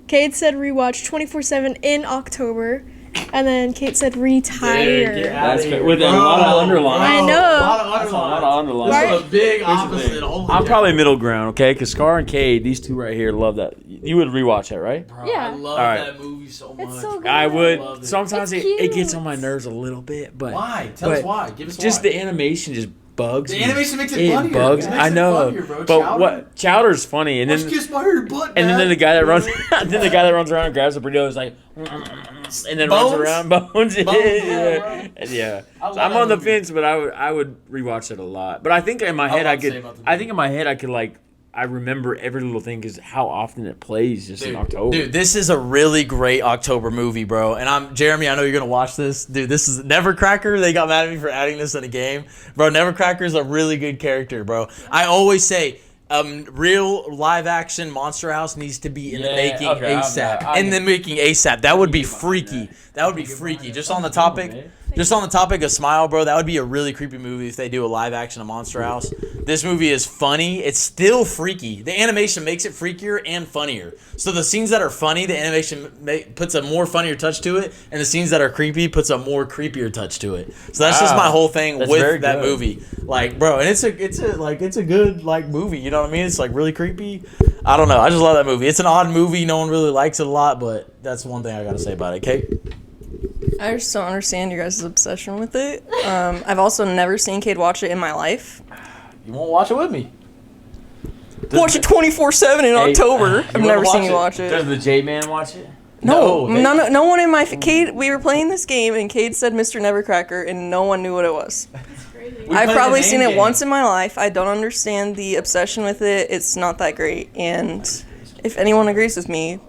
[SPEAKER 5] Kate said rewatch 24/7 in October. And then Kate said retire.
[SPEAKER 3] That's good. With a lot of underlines.
[SPEAKER 5] I know.
[SPEAKER 1] A lot of
[SPEAKER 3] That's a lot of underlines.
[SPEAKER 1] This is a big opposite. Holy
[SPEAKER 3] I'm
[SPEAKER 1] cow.
[SPEAKER 3] probably middle ground, okay? Because Scar and Cade, these two right here, love that. You would rewatch that, right?
[SPEAKER 1] Bro,
[SPEAKER 5] Yeah.
[SPEAKER 1] I love
[SPEAKER 3] All right.
[SPEAKER 1] that movie so much.
[SPEAKER 5] It's so good.
[SPEAKER 3] I would.
[SPEAKER 1] love it.
[SPEAKER 3] Sometimes
[SPEAKER 5] It's
[SPEAKER 3] it gets
[SPEAKER 5] cute.
[SPEAKER 3] on my nerves a little bit, but
[SPEAKER 1] Why? Tell us
[SPEAKER 3] but
[SPEAKER 1] why. Give us
[SPEAKER 3] just
[SPEAKER 1] why.
[SPEAKER 3] the animation just bugs
[SPEAKER 1] The
[SPEAKER 3] me.
[SPEAKER 1] animation makes it funnier.
[SPEAKER 3] bugs.
[SPEAKER 1] It makes
[SPEAKER 3] I
[SPEAKER 1] it
[SPEAKER 3] know,
[SPEAKER 1] funnier, bro.
[SPEAKER 3] but
[SPEAKER 1] Chowder?
[SPEAKER 3] what Chowder's funny, and then
[SPEAKER 1] Let's kiss my hurt butt,
[SPEAKER 3] and then
[SPEAKER 1] Dad.
[SPEAKER 3] the guy that runs, then the guy that runs around and grabs the burrito is like, and then runs
[SPEAKER 1] Bones?
[SPEAKER 3] around bones.
[SPEAKER 1] Yeah,
[SPEAKER 3] Yeah.
[SPEAKER 1] I love
[SPEAKER 3] So I'm
[SPEAKER 1] that
[SPEAKER 3] on the
[SPEAKER 1] movie.
[SPEAKER 3] fence, but I would rewatch it a lot. But I think in my head
[SPEAKER 1] lot
[SPEAKER 3] I
[SPEAKER 1] to say
[SPEAKER 3] could.
[SPEAKER 1] about the
[SPEAKER 3] I think in my head I could like. I remember every little thing because how often it plays just in October.
[SPEAKER 1] Dude, this is a really great October movie, bro. And I'm Jeremy. I know you're gonna watch this, dude. This is Nevercracker. They got mad at me for adding this in a game, bro. Nevercracker is a really good character, bro. I always say, real live action Monster House needs to be in the
[SPEAKER 3] Yeah,
[SPEAKER 1] making
[SPEAKER 3] okay,
[SPEAKER 1] ASAP.
[SPEAKER 3] I
[SPEAKER 1] In the making ASAP. That would be freaky. That would be freaky. Just on the topic of Smile, bro, that would be a really creepy movie if they do a live action of Monster House. This movie is funny. It's still freaky. The animation makes it freakier and funnier. So the scenes that are funny, the animation puts a more funnier touch to it, and the scenes that are creepy puts a more creepier touch to it. So that's just my whole thing
[SPEAKER 3] That's very
[SPEAKER 1] with that
[SPEAKER 3] good.
[SPEAKER 1] movie. Like, bro, and it's a good like movie. You know what I mean? It's like really creepy. I don't know. I just love that movie. It's an odd movie. No one really likes it a lot, but that's one thing I gotta say about it. Kate.
[SPEAKER 4] I just don't understand your guys' obsession with it. I've also never seen Cade watch it in my life.
[SPEAKER 1] You won't watch it with me.
[SPEAKER 4] Watch it 24/7 in October. I've
[SPEAKER 1] wanna
[SPEAKER 4] never seen
[SPEAKER 1] watch
[SPEAKER 4] you
[SPEAKER 1] it?
[SPEAKER 4] watch it.
[SPEAKER 3] Does the J Man watch it?
[SPEAKER 4] No,
[SPEAKER 1] they-
[SPEAKER 4] no one in my Cade. We were playing this game, and Cade said Mr. Nevercracker, and no one knew what it was.
[SPEAKER 1] We
[SPEAKER 4] I've
[SPEAKER 1] played
[SPEAKER 4] probably
[SPEAKER 1] the
[SPEAKER 4] seen
[SPEAKER 1] name
[SPEAKER 4] it
[SPEAKER 1] game.
[SPEAKER 4] once in my life. I don't understand the obsession with it. It's not that great. And if anyone agrees with me,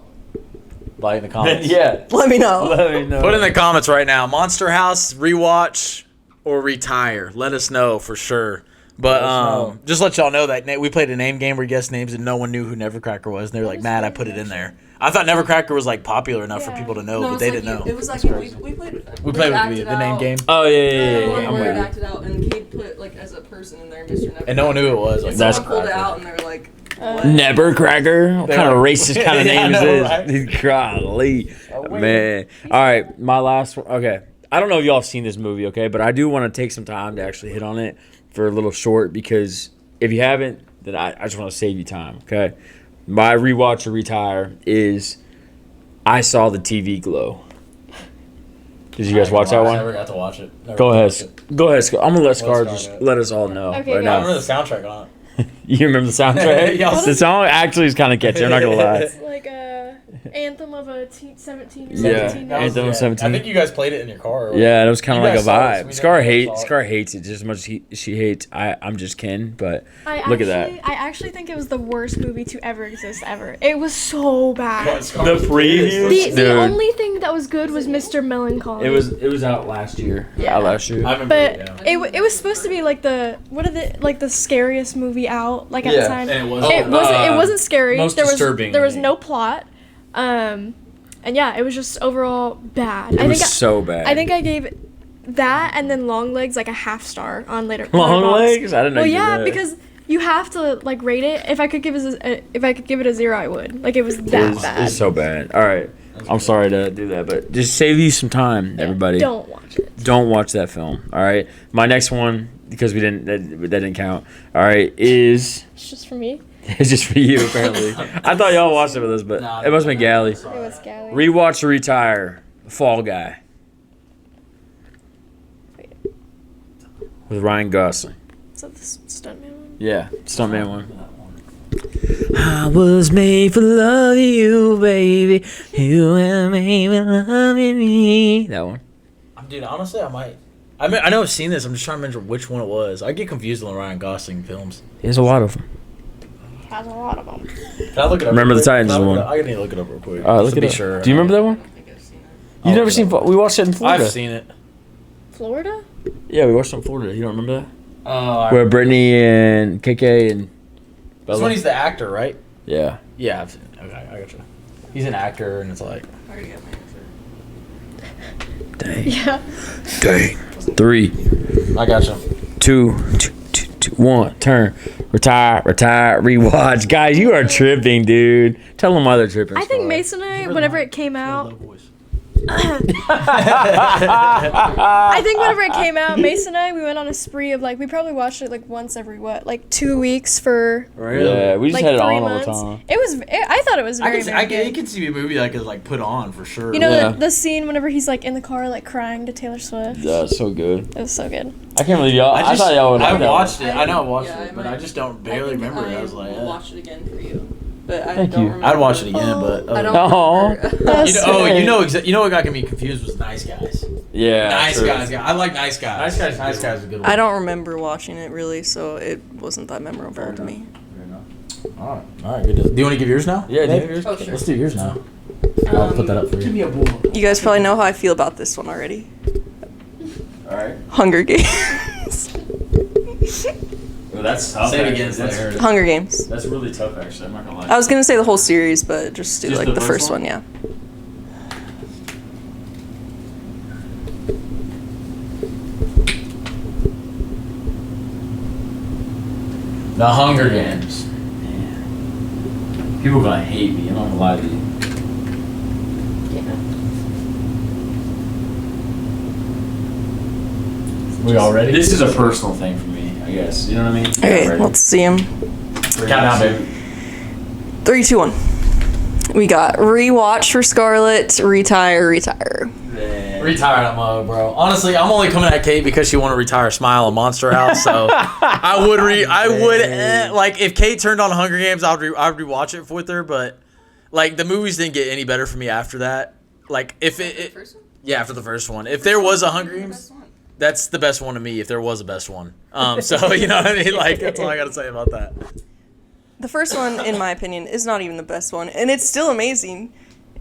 [SPEAKER 1] Like in the comments.
[SPEAKER 3] Yeah.
[SPEAKER 4] let me know.
[SPEAKER 3] Let me know.
[SPEAKER 1] Put in the comments right now. Monster House rewatch or retire. Let us know for sure. But
[SPEAKER 3] know.
[SPEAKER 1] just let y'all know that we played a name game where you guessed names and no one knew who Nevercracker was. And they were like, "Mad, I put it in there." I thought Nevercracker was like popular enough for people to know, but they didn't know.
[SPEAKER 4] It was like we played.
[SPEAKER 1] We played with the name game,
[SPEAKER 3] Oh yeah.
[SPEAKER 4] One
[SPEAKER 3] I'm
[SPEAKER 4] word
[SPEAKER 3] with you.
[SPEAKER 4] acted out, and Cade put like as a person in there, Mr. Nevercracker.
[SPEAKER 1] and no one knew who it was. Like,
[SPEAKER 3] That's-
[SPEAKER 4] Someone pulled it out, and they were like,
[SPEAKER 3] Nevercracker? What kind of racist kind of
[SPEAKER 1] Yeah, I
[SPEAKER 3] name
[SPEAKER 1] know,
[SPEAKER 3] is this? Golly. Man. All right, my last one. Okay. I don't know if y'all have seen this movie, okay? But I do want to take some time to actually hit on it for a little short because if you haven't, then I just want to save you time, okay? My rewatch or retire is I Saw the TV Glow. Did you guys watch that
[SPEAKER 1] I
[SPEAKER 3] one?
[SPEAKER 1] never got to watch it. Never
[SPEAKER 3] Go
[SPEAKER 1] got to
[SPEAKER 3] ahead.
[SPEAKER 1] watch it.
[SPEAKER 3] Go ahead, Scar. I'm going to let Scar
[SPEAKER 1] Scar
[SPEAKER 3] just
[SPEAKER 1] do it.
[SPEAKER 3] let us all know
[SPEAKER 5] Okay,
[SPEAKER 3] right
[SPEAKER 5] guys.
[SPEAKER 1] I
[SPEAKER 3] now.
[SPEAKER 1] remember the soundtrack on it.
[SPEAKER 3] You remember the soundtrack?
[SPEAKER 1] Yeah.
[SPEAKER 3] The song actually is kind of catchy. I'm not going to lie.
[SPEAKER 5] It's like a anthem of a 17 or
[SPEAKER 3] Yeah.
[SPEAKER 5] 17
[SPEAKER 3] Anthem
[SPEAKER 5] year old.
[SPEAKER 3] of 17.
[SPEAKER 1] I think you guys played it in your car. Or
[SPEAKER 3] Yeah, it was kind
[SPEAKER 1] You
[SPEAKER 3] of like a
[SPEAKER 1] guys saw it, so
[SPEAKER 3] vibe.
[SPEAKER 1] we
[SPEAKER 3] Scar
[SPEAKER 1] never saw it.
[SPEAKER 3] Scar hates it just as much as she hates. I'm just Ken, but
[SPEAKER 5] I
[SPEAKER 3] look at
[SPEAKER 5] actually-
[SPEAKER 3] that.
[SPEAKER 5] I actually think it was the worst movie to ever exist ever. It was so bad.
[SPEAKER 3] The previews,
[SPEAKER 5] The
[SPEAKER 3] dude.
[SPEAKER 5] only thing that was good was Mr. Melancholy.
[SPEAKER 3] It was out last year.
[SPEAKER 5] Yeah.
[SPEAKER 3] Out last year.
[SPEAKER 1] I remember
[SPEAKER 5] But
[SPEAKER 1] it, yeah.
[SPEAKER 5] it was supposed to be like the scariest movie out like at the time.
[SPEAKER 1] And it was.
[SPEAKER 5] It wasn't scary.
[SPEAKER 3] most
[SPEAKER 5] there was
[SPEAKER 3] disturbing.
[SPEAKER 5] there was no plot. And yeah, it was just overall bad.
[SPEAKER 3] It was so bad.
[SPEAKER 5] I think I gave that and then Long Legs like a half star on later.
[SPEAKER 3] Long
[SPEAKER 5] Letterboxd.
[SPEAKER 3] Legs. I didn't know.
[SPEAKER 5] Well,
[SPEAKER 3] you did
[SPEAKER 5] yeah,
[SPEAKER 3] that.
[SPEAKER 5] because you have to like rate it. If I could give it a 0, I would. Like it was that
[SPEAKER 3] it
[SPEAKER 5] bad.
[SPEAKER 3] was so bad. All right, I'm sorry to do that, but just save you some time, everybody.
[SPEAKER 5] Don't watch it.
[SPEAKER 3] Don't watch that film. All right. My next one, because that didn't count. All right, is
[SPEAKER 5] It's just for me.
[SPEAKER 3] it's just for you apparently. I thought y'all watched it with us, but it must have been Galley.
[SPEAKER 5] It was Galley.
[SPEAKER 3] Rewatch or retire. Fall Guy. With Ryan Gosling.
[SPEAKER 5] Is that the stuntman one?
[SPEAKER 3] Yeah, Stuntman one. I was made for loving you, baby. You were made for loving me. That one.
[SPEAKER 1] Dude, honestly, I might. I mean, I know I've seen this. I'm just trying to remember which one it was. I get confused on Ryan Gosling films.
[SPEAKER 3] There's a lot of them.
[SPEAKER 5] Has a lot of them.
[SPEAKER 1] Can I look it up?
[SPEAKER 3] Remember
[SPEAKER 1] real
[SPEAKER 3] the
[SPEAKER 1] quick?
[SPEAKER 3] Titans
[SPEAKER 1] Can I look
[SPEAKER 3] one.
[SPEAKER 1] it up? I need to look it up real quick.
[SPEAKER 3] All right,
[SPEAKER 1] just
[SPEAKER 3] look
[SPEAKER 1] to
[SPEAKER 3] it
[SPEAKER 1] be
[SPEAKER 3] up.
[SPEAKER 1] sure.
[SPEAKER 3] Do you remember that one? You've never seen? We watched it in Florida.
[SPEAKER 1] I've seen it.
[SPEAKER 5] Florida?
[SPEAKER 3] Yeah, we watched it in Florida. You don't remember that? Where Brittany and KK and
[SPEAKER 1] This
[SPEAKER 3] Bella.
[SPEAKER 1] one, he's the actor, right?
[SPEAKER 3] Yeah.
[SPEAKER 1] Yeah, I've seen it. Okay, I got you. He's an actor, and it's like.
[SPEAKER 3] Dang.
[SPEAKER 5] Yeah.
[SPEAKER 3] Dang. 3,
[SPEAKER 1] I got you.
[SPEAKER 3] 2, 1. Turn. Retire. Rewatch. Guys, you are tripping, dude. Tell them why they're tripping.
[SPEAKER 5] I think
[SPEAKER 3] Scar.
[SPEAKER 5] Mason and I, whenever it came out,
[SPEAKER 1] Voice.
[SPEAKER 5] I think whenever it came out, Mason and I, we went on a spree of like, we probably watched it like once every, 2 weeks for
[SPEAKER 3] Yeah, we just
[SPEAKER 5] like
[SPEAKER 3] had it
[SPEAKER 5] 3
[SPEAKER 3] on
[SPEAKER 5] months.
[SPEAKER 3] all the time.
[SPEAKER 5] I thought it was very, very
[SPEAKER 1] It
[SPEAKER 5] good.
[SPEAKER 1] can see a movie that I could like put on for sure.
[SPEAKER 5] You know
[SPEAKER 3] Yeah.
[SPEAKER 5] the scene whenever he's like in the car like crying to Taylor Swift?
[SPEAKER 3] Yeah, it's so good.
[SPEAKER 5] It was so good.
[SPEAKER 3] I can't believe y'all. I thought y'all would
[SPEAKER 1] I
[SPEAKER 3] like that
[SPEAKER 1] watched
[SPEAKER 3] one.
[SPEAKER 1] it. I know I watched it, but I just don't barely remember it. I was like,
[SPEAKER 4] watch it again for you. But I
[SPEAKER 3] Thank
[SPEAKER 4] don't
[SPEAKER 3] you.
[SPEAKER 4] remember.
[SPEAKER 1] I'd watch it again, but
[SPEAKER 4] I don't
[SPEAKER 3] Oh.
[SPEAKER 4] remember.
[SPEAKER 5] That's
[SPEAKER 1] you know what got me confused was Nice Guys.
[SPEAKER 3] Yeah.
[SPEAKER 1] Nice
[SPEAKER 3] true.
[SPEAKER 1] Guys. I like Nice Guys. Nice Guys is a good one.
[SPEAKER 4] I don't remember watching it really, so it wasn't that memorable to me.
[SPEAKER 1] All right, good deal. Do you want to give yours now?
[SPEAKER 3] Yeah,
[SPEAKER 1] Maybe?
[SPEAKER 3] dude.
[SPEAKER 4] Oh, sure.
[SPEAKER 1] Let's do yours now. I'll put that up for you.
[SPEAKER 4] You guys probably know how I feel about this one already.
[SPEAKER 3] All right.
[SPEAKER 4] Hunger Games.
[SPEAKER 3] Well, that's tough.
[SPEAKER 1] Say it
[SPEAKER 3] actually.
[SPEAKER 1] again so they heard it.
[SPEAKER 4] Hunger Games.
[SPEAKER 3] That's really tough, actually. I'm not gonna lie.
[SPEAKER 4] I was gonna say the whole series, but just do
[SPEAKER 3] Just
[SPEAKER 4] like
[SPEAKER 3] the
[SPEAKER 4] the
[SPEAKER 3] first
[SPEAKER 4] first
[SPEAKER 3] one?
[SPEAKER 4] one, yeah.
[SPEAKER 1] The Hunger Games.
[SPEAKER 3] People gonna hate me. I'm not gonna lie to you.
[SPEAKER 1] We all ready?
[SPEAKER 3] This is a personal thing for me, I guess. You know what I mean?
[SPEAKER 4] Okay,
[SPEAKER 3] Ready.
[SPEAKER 4] let's see them.
[SPEAKER 3] Count down, baby.
[SPEAKER 4] 3, 2, 1. We got rewatch for Scarlett, retire.
[SPEAKER 1] Retire that mug, bro. Honestly, I'm only coming at Kate because she want to retire Smile and Monster House. So I would like if Kate turned on Hunger Games, I'd rewatch it with her. But like the movies didn't get any better for me after that. Like if yeah, after the first one. If there was a Hunger Games, that's the best one to me. If there was a best one, so you know what I mean. Like that's all I gotta say about that.
[SPEAKER 4] The first one, in my opinion, is not even the best one, and it's still amazing.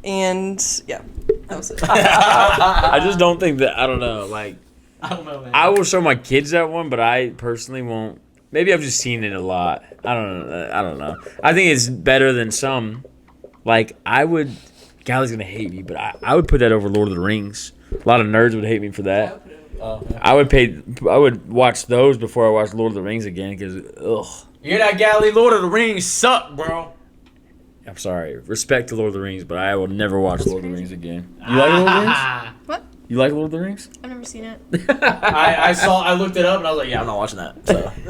[SPEAKER 4] And yeah, that was it.
[SPEAKER 3] I just don't think that. I don't know. Like,
[SPEAKER 1] I don't know, man.
[SPEAKER 3] I will show my kids that one, but I personally won't. Maybe I've just seen it a lot. I don't know. I think it's better than some. Like, I would. Galley's gonna hate me, but I would put that over Lord of the Rings. A lot of nerds would hate me for that.
[SPEAKER 1] Yeah.
[SPEAKER 3] I would watch those before I watch Lord of the Rings again because ugh.
[SPEAKER 1] You hear that, Galley? Lord of the Rings suck, bro.
[SPEAKER 3] I'm sorry. Respect to Lord of the Rings, but I will never watch Lord of the Rings again. You like Lord of the Rings?
[SPEAKER 5] What?
[SPEAKER 3] You like Lord of the Rings?
[SPEAKER 5] I've never seen it.
[SPEAKER 1] I looked it up and I was like, yeah, I'm not watching that.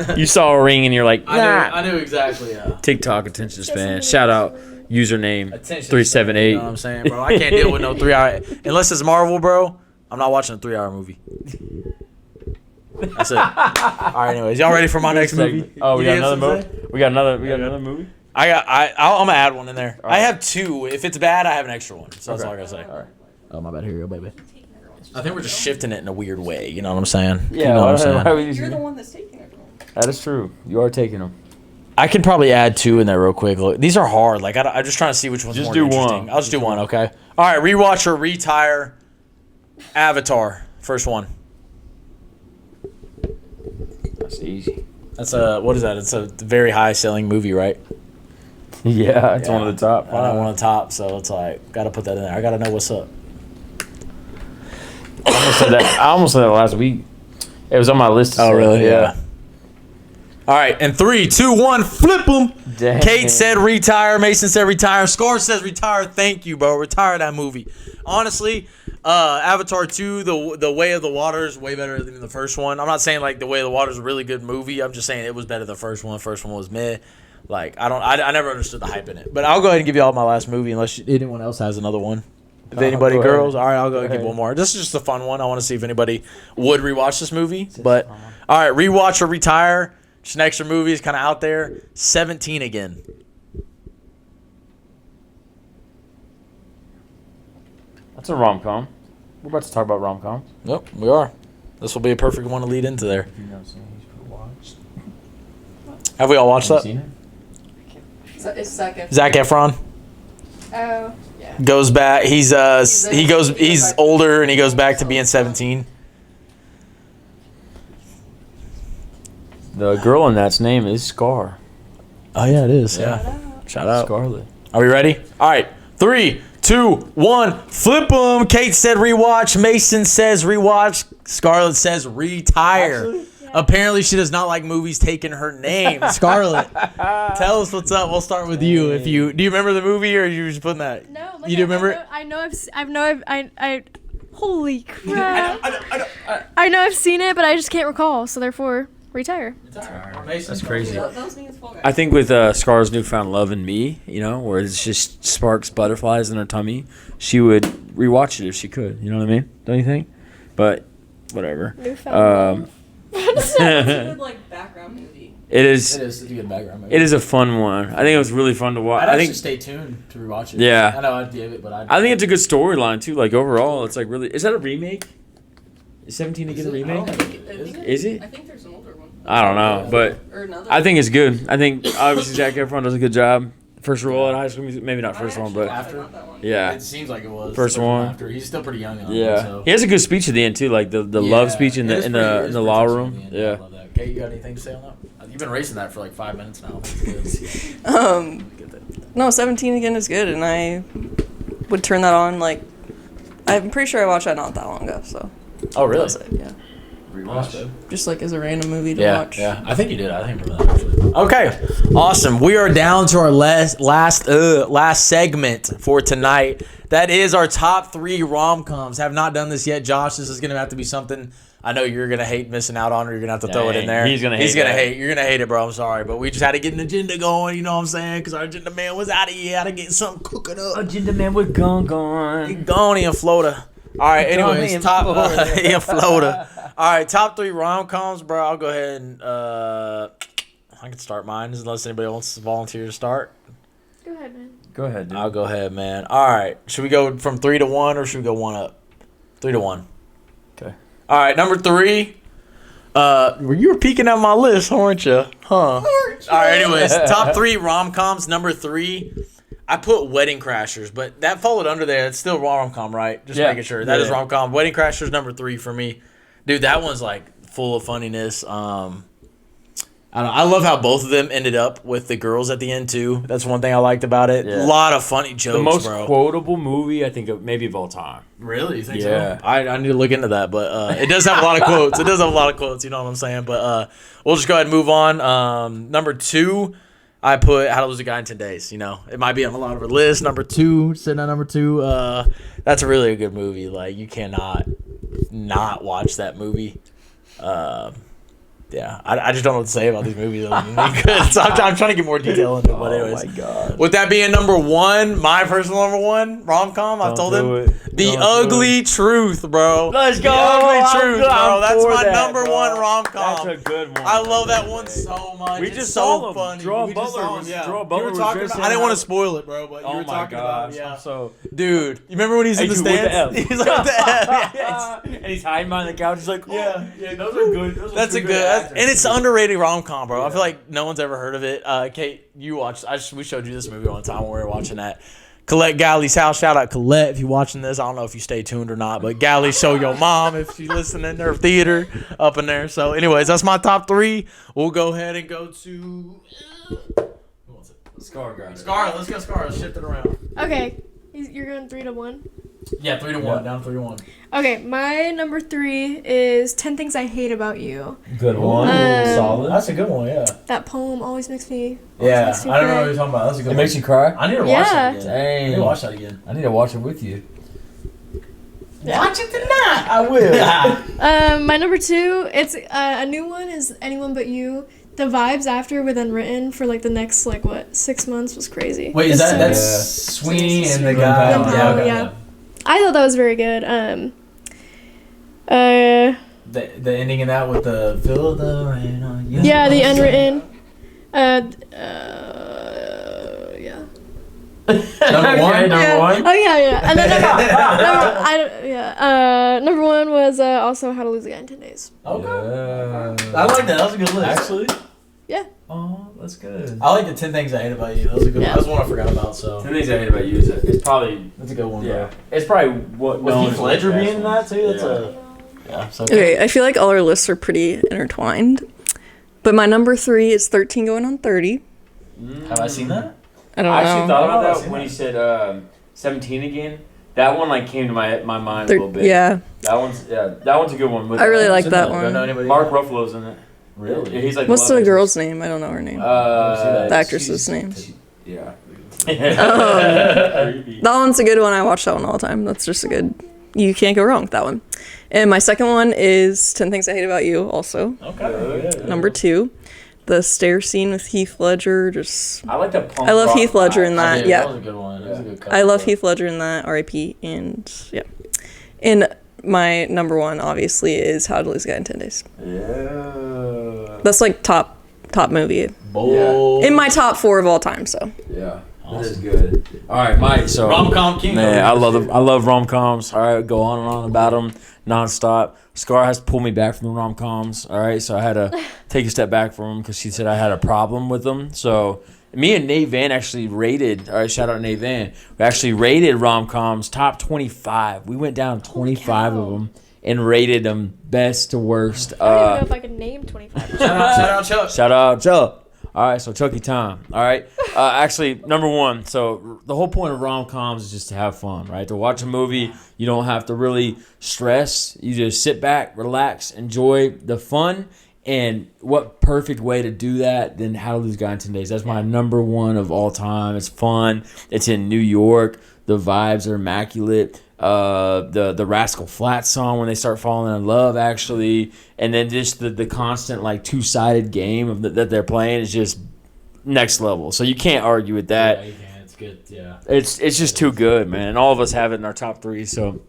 [SPEAKER 1] So
[SPEAKER 3] You saw a ring and you're like, nah.
[SPEAKER 1] I knew exactly.
[SPEAKER 3] TikTok attention span. Shout out username
[SPEAKER 1] Attention.
[SPEAKER 3] 378.
[SPEAKER 1] You know what I'm saying, bro? I can't deal with no 3 hour unless it's Marvel, bro. I'm not watching a 3 hour movie. That's it. All right, anyways, y'all ready for my next movie?
[SPEAKER 3] Oh, we
[SPEAKER 1] You
[SPEAKER 3] got
[SPEAKER 1] have
[SPEAKER 3] another
[SPEAKER 1] something to
[SPEAKER 3] movie.
[SPEAKER 1] say?
[SPEAKER 3] We got another movie.
[SPEAKER 1] I'm gonna add one in there. I
[SPEAKER 3] right.
[SPEAKER 1] have 2. If it's bad, I have an extra one. So that's
[SPEAKER 3] Okay.
[SPEAKER 1] all I gotta say. All right. Oh, my bad. Here you go, baby. I think we're just shifting it in a weird way. You know what I'm saying? You know what I'm saying?
[SPEAKER 4] You're the one that's taking it.
[SPEAKER 3] That is true. You are taking them.
[SPEAKER 1] I can probably add 2 in there real quick. Look, these are hard. Like I'm just trying to see which one's
[SPEAKER 3] Just
[SPEAKER 1] more
[SPEAKER 3] do
[SPEAKER 1] interesting.
[SPEAKER 3] one.
[SPEAKER 1] I'll just do one. Okay. All right. Rewatch or retire. Avatar. First one.
[SPEAKER 3] That's easy.
[SPEAKER 1] That's what is that? It's a very high selling movie, right?
[SPEAKER 3] Yeah, it's one of the top.
[SPEAKER 1] I know, one of the top. So it's like gotta put that in there. I gotta know what's up.
[SPEAKER 3] I almost said that last week. It was on my list. to
[SPEAKER 1] Oh
[SPEAKER 3] say.
[SPEAKER 1] really? Yeah. All right. And 3, 2, 1. Flip them.
[SPEAKER 3] Dang.
[SPEAKER 1] Kate said retire. Mason said retire. Scar says retire. Thank you, bro. Retire that movie. Honestly, Avatar 2, the Way of the Water is way better than the first one. I'm not saying like the Way of the Water is a really good movie. I'm just saying it was better than the first one. The first one was meh. Like I never understood the hype in it. But I'll go ahead and give you all my last movie unless anyone else has another one. If anybody,
[SPEAKER 3] go ahead.
[SPEAKER 1] girls, all right, I'll go and give one more. This is just a fun one. I want to see if anybody would rewatch this movie. But all right, rewatch or retire. Just an extra movie is kind of out there. 17 again.
[SPEAKER 3] That's a rom-com. We're about to talk about rom-coms.
[SPEAKER 1] Yep, we are. This will be a perfect one to lead into there. Have we all watched that?
[SPEAKER 3] Seen it?
[SPEAKER 4] It's Zac
[SPEAKER 1] Zac Efron
[SPEAKER 5] Oh.
[SPEAKER 1] goes back. He's
[SPEAKER 4] He's
[SPEAKER 1] older and he goes back to being 17.
[SPEAKER 3] The girl in that's name is Scar.
[SPEAKER 1] Oh yeah, it is. Yeah. Shout out.
[SPEAKER 3] Scarlet.
[SPEAKER 1] Are we ready? All right. 3, 2, 1. Flip them. Kate said rewatch. Mason says rewatch. Scarlett says retire. Apparently, she does not like movies taking her name. Scarlett, tell us what's up. We'll start with you. Do you remember the movie, or are you just putting that?
[SPEAKER 5] No,
[SPEAKER 1] you do remember it?
[SPEAKER 5] Holy crap! I know I've seen it, but I just can't recall. So therefore, retire.
[SPEAKER 3] That's crazy. I think with Scar's newfound love in me, where it's just sparks butterflies in her tummy, she would rewatch it if she could. You know what I mean? Don't you think? But whatever.
[SPEAKER 5] Newfound love.
[SPEAKER 4] It's a good like background movie.
[SPEAKER 3] It is.
[SPEAKER 1] It is a good background movie.
[SPEAKER 3] It is a fun one. I think it was really fun to watch.
[SPEAKER 1] I think stay tuned to rewatch it.
[SPEAKER 3] Yeah.
[SPEAKER 1] I know I'd give it, but
[SPEAKER 3] I think it's a good storyline too. Like overall, it's like really. Is that a remake? Is 17 to get a remake? Is it?
[SPEAKER 4] I think there's an older one.
[SPEAKER 3] I don't know, but
[SPEAKER 4] Or another.
[SPEAKER 3] I think it's good. I think obviously Zac Efron does a good job. First role at High School Music, maybe not first one, but
[SPEAKER 1] After?
[SPEAKER 3] yeah.
[SPEAKER 1] It seems like it was
[SPEAKER 3] First one.
[SPEAKER 1] After he's still pretty young.
[SPEAKER 3] Yeah,
[SPEAKER 1] So.
[SPEAKER 3] he has a good speech at the end too, like the love speech in the law room.
[SPEAKER 1] I
[SPEAKER 3] Yeah.
[SPEAKER 1] love that. Kate, you got anything to say on that? You've been racing that for like 5 minutes now. It's good.
[SPEAKER 4] No, 17 again is good, and I would turn that on. Like, I'm pretty sure I watched that not that long ago. So.
[SPEAKER 1] Oh really?
[SPEAKER 4] That's it, yeah.
[SPEAKER 1] Rewatch.
[SPEAKER 4] Just like as a random movie to
[SPEAKER 1] Yeah,
[SPEAKER 4] watch.
[SPEAKER 1] yeah. I think you did. I think I remember that actually. Okay, awesome. We are down to our last segment for tonight. That is our top 3 rom-coms. Have not done this yet, Josh. This is gonna have to be something I know you're gonna hate missing out on, or you're gonna have to throw it in there.
[SPEAKER 3] He's gonna hate that.
[SPEAKER 1] You're gonna hate it, bro. I'm sorry, but we just had to get an agenda going. You know what I'm saying? Because our agenda man was out of here. Had to get something cooking up.
[SPEAKER 3] Agenda man with gone.
[SPEAKER 1] Gone in Florida. All right. Anyways,
[SPEAKER 3] in
[SPEAKER 1] top
[SPEAKER 3] Florida.
[SPEAKER 1] in Florida. All right, top 3 rom-coms, bro. I'll go ahead and I can start mine unless anybody wants to volunteer to start.
[SPEAKER 5] Go ahead, man.
[SPEAKER 3] Go ahead, dude.
[SPEAKER 1] I'll go ahead, man. All right, should we go from 3 to 1 or should we go 1 up? 3 to 1.
[SPEAKER 3] Okay.
[SPEAKER 1] All right, number 3. You were peeking at my list, weren't you? Huh. All right. Anyways, top 3 rom-coms. Number 3. I put Wedding Crashers, but that followed under there. It's still rom-com, right? Just making sure. That is rom-com. Wedding Crashers number 3 for me. Dude, that one's like full of funniness. I don't know. I love how both of them ended up with the girls at the end too. That's one thing I liked about it. A lot of funny jokes,
[SPEAKER 3] the most
[SPEAKER 1] bro.
[SPEAKER 3] quotable movie I think maybe of all time.
[SPEAKER 1] Really? You think
[SPEAKER 3] Yeah.
[SPEAKER 1] so? I need to look into that, but it does have a lot of quotes. It does have a lot of quotes. You know what I'm saying? But we'll just go ahead and move on. Number 2. I put How to Lose a Guy in 10 Days. You know, it might be on a lot of our lists. Number 2, sitting at number 2. That's a really good movie. Like, you cannot not watch that movie. Yeah, I just don't know what to say about these movies. Other than they're good. So I'm trying to get more detail into it. But anyways,
[SPEAKER 3] Oh my god.
[SPEAKER 1] with that being number 1, my personal number 1 rom-com, I've told him The Ugly Truth, bro.
[SPEAKER 3] Let's go.
[SPEAKER 1] The Ugly Truth, bro.
[SPEAKER 3] I'm
[SPEAKER 1] That's
[SPEAKER 3] for
[SPEAKER 1] my
[SPEAKER 3] that,
[SPEAKER 1] number
[SPEAKER 3] bro.
[SPEAKER 1] 1 rom-com.
[SPEAKER 3] That's a good one.
[SPEAKER 1] I love that one so much.
[SPEAKER 3] We
[SPEAKER 1] It's
[SPEAKER 3] just
[SPEAKER 1] so
[SPEAKER 3] saw him.
[SPEAKER 1] funny.
[SPEAKER 3] Draw
[SPEAKER 1] We just
[SPEAKER 3] Butler
[SPEAKER 1] saw
[SPEAKER 3] was-
[SPEAKER 1] him, yeah.
[SPEAKER 3] Draw
[SPEAKER 1] You
[SPEAKER 3] Butler
[SPEAKER 1] were
[SPEAKER 3] was
[SPEAKER 1] talking
[SPEAKER 3] just
[SPEAKER 1] about, I didn't
[SPEAKER 3] in
[SPEAKER 1] want to
[SPEAKER 3] that.
[SPEAKER 1] spoil it, bro, but you
[SPEAKER 3] Oh
[SPEAKER 1] were
[SPEAKER 3] my
[SPEAKER 1] talking
[SPEAKER 3] gosh.
[SPEAKER 1] about it. Yeah.
[SPEAKER 3] I'm so.
[SPEAKER 1] Dude, you remember when he's in the
[SPEAKER 3] Hey, dude, with the
[SPEAKER 1] stands?
[SPEAKER 3] F.
[SPEAKER 1] He's like, what the F? Yeah,
[SPEAKER 3] And he's hiding behind the couch. He's like, oh.
[SPEAKER 1] yeah,
[SPEAKER 3] Those are good. Those are
[SPEAKER 1] That's a
[SPEAKER 3] two
[SPEAKER 1] good,
[SPEAKER 3] actors.
[SPEAKER 1] and it's underrated rom-com, bro. I feel like no one's ever heard of it. Kate, you watched. We showed you this movie one time when we were watching that. Colette Galley's house. Shout out Colette if you're watching this. I don't know if you stay tuned or not, but Galley, show your mom if she's listening. Their theater up in there. So, anyways, that's my top 3. We'll go ahead and go to who wants it?
[SPEAKER 3] Scar got it.
[SPEAKER 1] Scar. Let's go Scar. Let's shift it around.
[SPEAKER 5] Okay, you're going 3 to 1.
[SPEAKER 1] Yeah, 3 to 1. Down 3 to 1.
[SPEAKER 5] Okay, my number 3 is 10 Things I Hate About You.
[SPEAKER 3] Good one. Solid.
[SPEAKER 1] That's a good one. Yeah.
[SPEAKER 5] That poem always makes me.
[SPEAKER 1] Yeah.
[SPEAKER 5] makes me
[SPEAKER 1] I don't know
[SPEAKER 5] cry.
[SPEAKER 1] what you're talking about. That's a good
[SPEAKER 3] It
[SPEAKER 1] one.
[SPEAKER 3] makes you cry.
[SPEAKER 1] I need to watch
[SPEAKER 5] Yeah.
[SPEAKER 1] that again. I
[SPEAKER 3] Dang.
[SPEAKER 1] need to watch that again.
[SPEAKER 3] I need to watch it with you.
[SPEAKER 5] Yeah.
[SPEAKER 1] Watch it tonight. I will.
[SPEAKER 5] My number 2, it's a new one, is Anyone But You. The vibes after with Unwritten for like the next 6 months was crazy.
[SPEAKER 1] Wait, is
[SPEAKER 5] It's so
[SPEAKER 1] that's
[SPEAKER 5] good.
[SPEAKER 1] Sweeney and the
[SPEAKER 3] Glen
[SPEAKER 1] guy?
[SPEAKER 3] Powell.
[SPEAKER 5] Glen Powell,
[SPEAKER 1] okay,
[SPEAKER 5] yeah. I thought that was very good.
[SPEAKER 1] The ending in that with the feel the rain on you.
[SPEAKER 5] Yeah, the Unwritten. Yeah.
[SPEAKER 1] Number 1. Number
[SPEAKER 5] Yeah.
[SPEAKER 1] 1.
[SPEAKER 5] Oh yeah. And then number 1 was also How to Lose a Guy in 10 Days.
[SPEAKER 1] Okay.
[SPEAKER 3] Yeah.
[SPEAKER 1] I like that. That was a good list.
[SPEAKER 3] Actually?
[SPEAKER 5] Yeah.
[SPEAKER 3] Oh, that's good.
[SPEAKER 1] I like the 10 Things I Hate About You. That was a good
[SPEAKER 5] Yeah.
[SPEAKER 1] one. That was one I forgot about. So
[SPEAKER 3] 10 Things I Hate About You is it's probably
[SPEAKER 1] that's a good one.
[SPEAKER 3] yeah. It's probably what
[SPEAKER 1] With
[SPEAKER 3] known
[SPEAKER 1] Heath
[SPEAKER 3] as
[SPEAKER 1] Ledger
[SPEAKER 3] the best
[SPEAKER 1] being in
[SPEAKER 3] one.
[SPEAKER 1] that too. That's
[SPEAKER 3] Yeah.
[SPEAKER 1] a yeah. So
[SPEAKER 4] Okay, I feel like all our lists are pretty intertwined. But my number 3 is 13 Going on 30.
[SPEAKER 1] Have I seen that?
[SPEAKER 4] I don't
[SPEAKER 3] I actually
[SPEAKER 4] know.
[SPEAKER 3] thought
[SPEAKER 1] I've
[SPEAKER 3] about
[SPEAKER 1] seen
[SPEAKER 3] that when
[SPEAKER 1] that.
[SPEAKER 3] you said 17 again. That one like came to my mind a little bit.
[SPEAKER 4] Yeah,
[SPEAKER 3] That one's a good one. With,
[SPEAKER 4] I really like
[SPEAKER 1] Seen
[SPEAKER 4] that
[SPEAKER 1] Don't know
[SPEAKER 4] one.
[SPEAKER 1] anybody.
[SPEAKER 3] Mark Ruffalo's in it.
[SPEAKER 1] Really?
[SPEAKER 3] Yeah, he's like
[SPEAKER 4] What's
[SPEAKER 3] love
[SPEAKER 4] the
[SPEAKER 3] interest.
[SPEAKER 4] girl's name? I don't know her name.
[SPEAKER 3] The
[SPEAKER 4] The actress's name.
[SPEAKER 3] Yeah.
[SPEAKER 4] That one's a good one. I watch that one all the time. That's just a good. You can't go wrong with that one. And my second one is 10 Things I Hate About You. Also,
[SPEAKER 1] Okay.
[SPEAKER 4] number 2, the stair scene with Heath Ledger. Just
[SPEAKER 3] I like the punk
[SPEAKER 4] I love
[SPEAKER 3] rock
[SPEAKER 4] Heath Ledger
[SPEAKER 3] vibe.
[SPEAKER 4] in that.
[SPEAKER 1] That
[SPEAKER 4] Yeah,
[SPEAKER 1] was a good one. That was a good cut.
[SPEAKER 4] I love Heath Ledger in that. R.I.P. And yeah, and my number 1 obviously is How to Lose a Guy in 10 Days.
[SPEAKER 3] Yeah.
[SPEAKER 4] That's like top movie
[SPEAKER 1] Bold.
[SPEAKER 4] in my top 4 of all time. So
[SPEAKER 3] Yeah. That is good. All right, Mike. So
[SPEAKER 1] Rom-com king.
[SPEAKER 3] man, I love rom coms. All right, go on and on about them nonstop. Scar has to pull me back from the rom coms. All right, so I had to take a step back from them because she said I had a problem with them. So me and Nate Van actually rated. All right, shout out Nate Van. We actually rated rom coms top 25. We went down 25 of them and rated them best to worst.
[SPEAKER 5] I don't even know if I can name 25.
[SPEAKER 1] Shout out, Chuck.
[SPEAKER 3] Shout out, Chuck. All right, so Chucky time. All right. Actually, number 1. So the whole point of rom-coms is just to have fun, right? To watch a movie, you don't have to really stress. You just sit back, relax, enjoy the fun. And what perfect way to do that than How to Lose a Guy in 10 Days? That's my number 1 of all time. It's fun. It's in New York. The vibes are immaculate. The Rascal Flatts song when they start falling in love, actually, and then just the constant like 2-sided game of that they're playing is just next level. So you can't argue with that.
[SPEAKER 1] Yeah, you can. It's good. Yeah.
[SPEAKER 3] It's just too good, man. And all of us have it in our top 3, so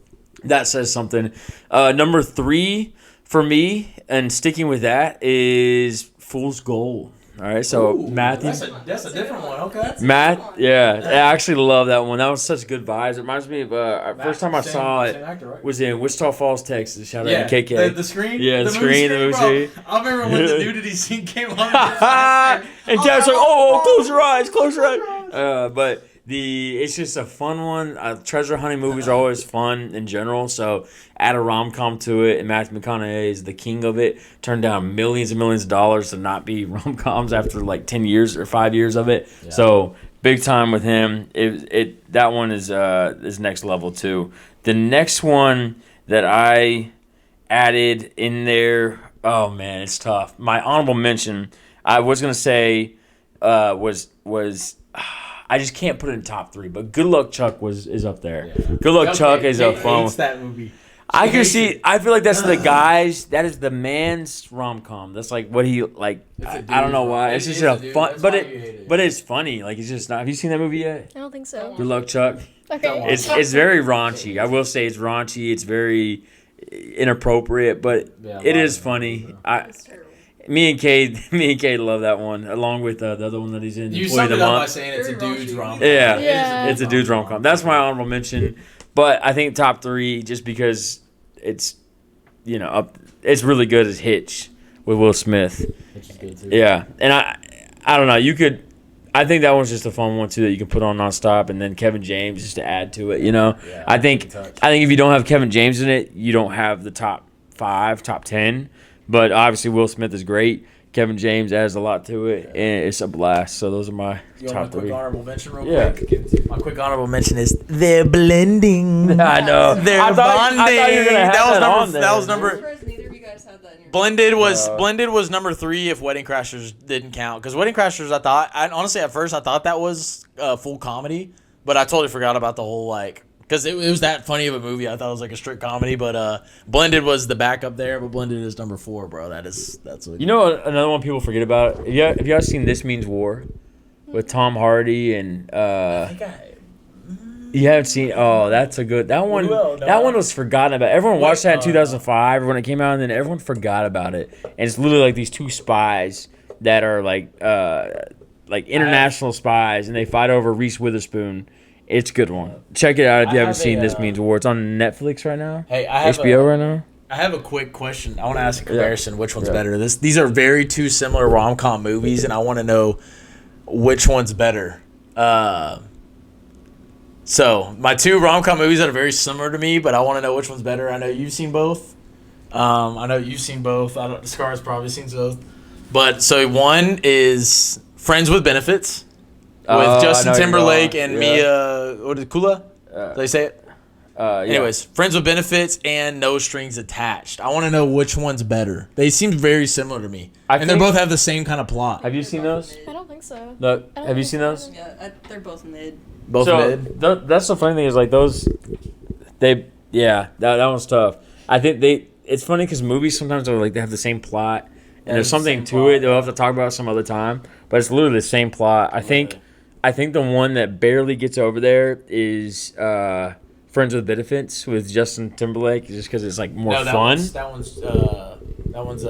[SPEAKER 3] that says something. Number 3 for me, and sticking with that, is Fool's Gold. All right, so Matthew.
[SPEAKER 1] That's a different one. Okay.
[SPEAKER 3] Matt, yeah, I actually love that one. That was such good vibes. It reminds me of first time I saw it
[SPEAKER 1] actor, right?
[SPEAKER 3] was in Wichita Falls, Texas. Shout out
[SPEAKER 1] Yeah,
[SPEAKER 3] to KK.
[SPEAKER 1] the screen.
[SPEAKER 3] Yeah, the screen, the movie
[SPEAKER 1] bro.
[SPEAKER 3] screen.
[SPEAKER 1] I remember when the nudity scene came on.
[SPEAKER 3] And Dad's like, "Oh, close your eyes, close your eyes." But it's just a fun one. Treasure hunting movies are always fun in general. So add a rom com to it, and Matthew McConaughey is the king of it. Turned down millions and millions of dollars to not be rom coms after like 10 years or 5 years of it. Yeah. So big time with him. That one is next level too. The next one that I added in there, oh man, it's tough. My honorable mention, I was gonna say, was. I just can't put it in top 3, but Good Luck Chuck is up there. Yeah. Good Luck Chuck is a fun one.
[SPEAKER 1] That movie.
[SPEAKER 3] I can see. I feel like that's the guys. That is the man's rom com. That's like what he like. I don't know why. It's just a fun, but it's funny. Like it's just not. Have you seen that movie yet?
[SPEAKER 5] I don't think so.
[SPEAKER 3] Good Luck Chuck.
[SPEAKER 5] Okay.
[SPEAKER 3] It's very raunchy. I will say it's raunchy. It's very inappropriate, but it is funny. Me and Kate love that one, along with the other one that he's in.
[SPEAKER 1] You summed it up by saying it's a dude's rom-com.
[SPEAKER 3] Yeah, it's a dude's rom-com. That's my honorable mention. But I think top 3, just because it's, it's really good, as Hitch with Will Smith.
[SPEAKER 1] Which is good too.
[SPEAKER 3] Yeah, and I don't know. I think that one's just a fun one too that you can put on nonstop, and then Kevin James just to add to it.
[SPEAKER 1] Yeah,
[SPEAKER 3] I think if you don't have Kevin James in it, you don't have the top 5, top 10. But obviously Will Smith is great. Kevin James adds a lot to it, and it's a blast. So those are my top 3.
[SPEAKER 1] Quick honorable mention real
[SPEAKER 3] quick?
[SPEAKER 1] My quick honorable mention is they're blending.
[SPEAKER 3] I know.
[SPEAKER 1] They're
[SPEAKER 3] I
[SPEAKER 1] bonding.
[SPEAKER 3] thought you were gonna have
[SPEAKER 1] That was number.
[SPEAKER 4] neither of you guys had that in your
[SPEAKER 1] Blended was number 3 if Wedding Crashers didn't count, because Wedding Crashers honestly at first I thought that was full comedy, but I totally forgot about the whole because it was that funny of a movie. I thought it was like a strict comedy, but Blended was the backup there. But Blended is number 4, bro. That's what
[SPEAKER 3] Another one people forget about. Have you guys seen This Means War with Tom Hardy and you haven't seen? Oh, that's a good. That one. That one was forgotten about. Everyone watched that in 2005 when it came out, and then everyone forgot about it. And it's literally like these 2 spies that are like international spies, and they fight over Reese Witherspoon. It's a good one. Check it out if you haven't seen This Means War. It's on Netflix right now.
[SPEAKER 1] Hey, I have
[SPEAKER 3] HBO right now.
[SPEAKER 1] I have a quick question. I want to ask a comparison. Which one's better? These are very 2 similar rom-com movies, and I want to know which one's better. So my 2 rom-com movies that are very similar to me, but I want to know which one's better. I know you've seen both. Scar's probably seen both. But so one is Friends with Benefits with
[SPEAKER 3] I
[SPEAKER 1] Justin
[SPEAKER 3] know you're
[SPEAKER 1] Timberlake
[SPEAKER 3] wrong.
[SPEAKER 1] and
[SPEAKER 3] Yeah.
[SPEAKER 1] Mia. What is it, Kula? Did they say it?
[SPEAKER 3] Yeah.
[SPEAKER 1] Anyways, Friends with Benefits and No Strings Attached. I want to know which one's better. They seem very similar to me, and they
[SPEAKER 3] think-
[SPEAKER 1] both have the same kind of plot.
[SPEAKER 3] Have you seen those?
[SPEAKER 5] I don't think so.
[SPEAKER 3] No, have you seen those?
[SPEAKER 4] Yeah, they're both mid.
[SPEAKER 1] Both
[SPEAKER 3] So
[SPEAKER 1] mid.
[SPEAKER 3] that's the funny thing is like those, that one's tough. I think it's funny because movies sometimes are like they have the same plot and there's something to it they'll have to talk about some other time, but it's literally the same plot. I think the one that barely gets over there is Friends with Benefits with Justin Timberlake, just because it's like more fun.
[SPEAKER 1] That one's.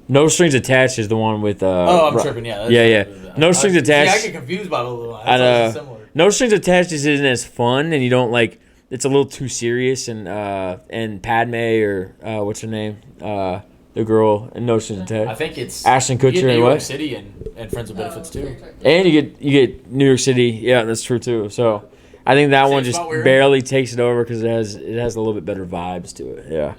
[SPEAKER 3] No Strings Attached is the one with.
[SPEAKER 1] Oh, I'm tripping. Yeah.
[SPEAKER 3] Yeah. No Strings Attached.
[SPEAKER 1] I get confused by both of them.
[SPEAKER 3] I know.
[SPEAKER 1] That's similar.
[SPEAKER 3] No Strings Attached isn't as fun, and you don't like. It's a little too serious, and Padme or what's her name, the girl in No Strings Attached.
[SPEAKER 1] I think it's
[SPEAKER 3] Ashton
[SPEAKER 1] you get
[SPEAKER 3] Kutcher and
[SPEAKER 1] New York
[SPEAKER 3] what?
[SPEAKER 1] City and Friends with Benefits too.
[SPEAKER 3] And you get New York City. Yeah, that's true too. So I think that
[SPEAKER 1] Same
[SPEAKER 3] one just
[SPEAKER 1] spot we're in?
[SPEAKER 3] barely takes it over because it has a little bit better vibes to it. Yeah.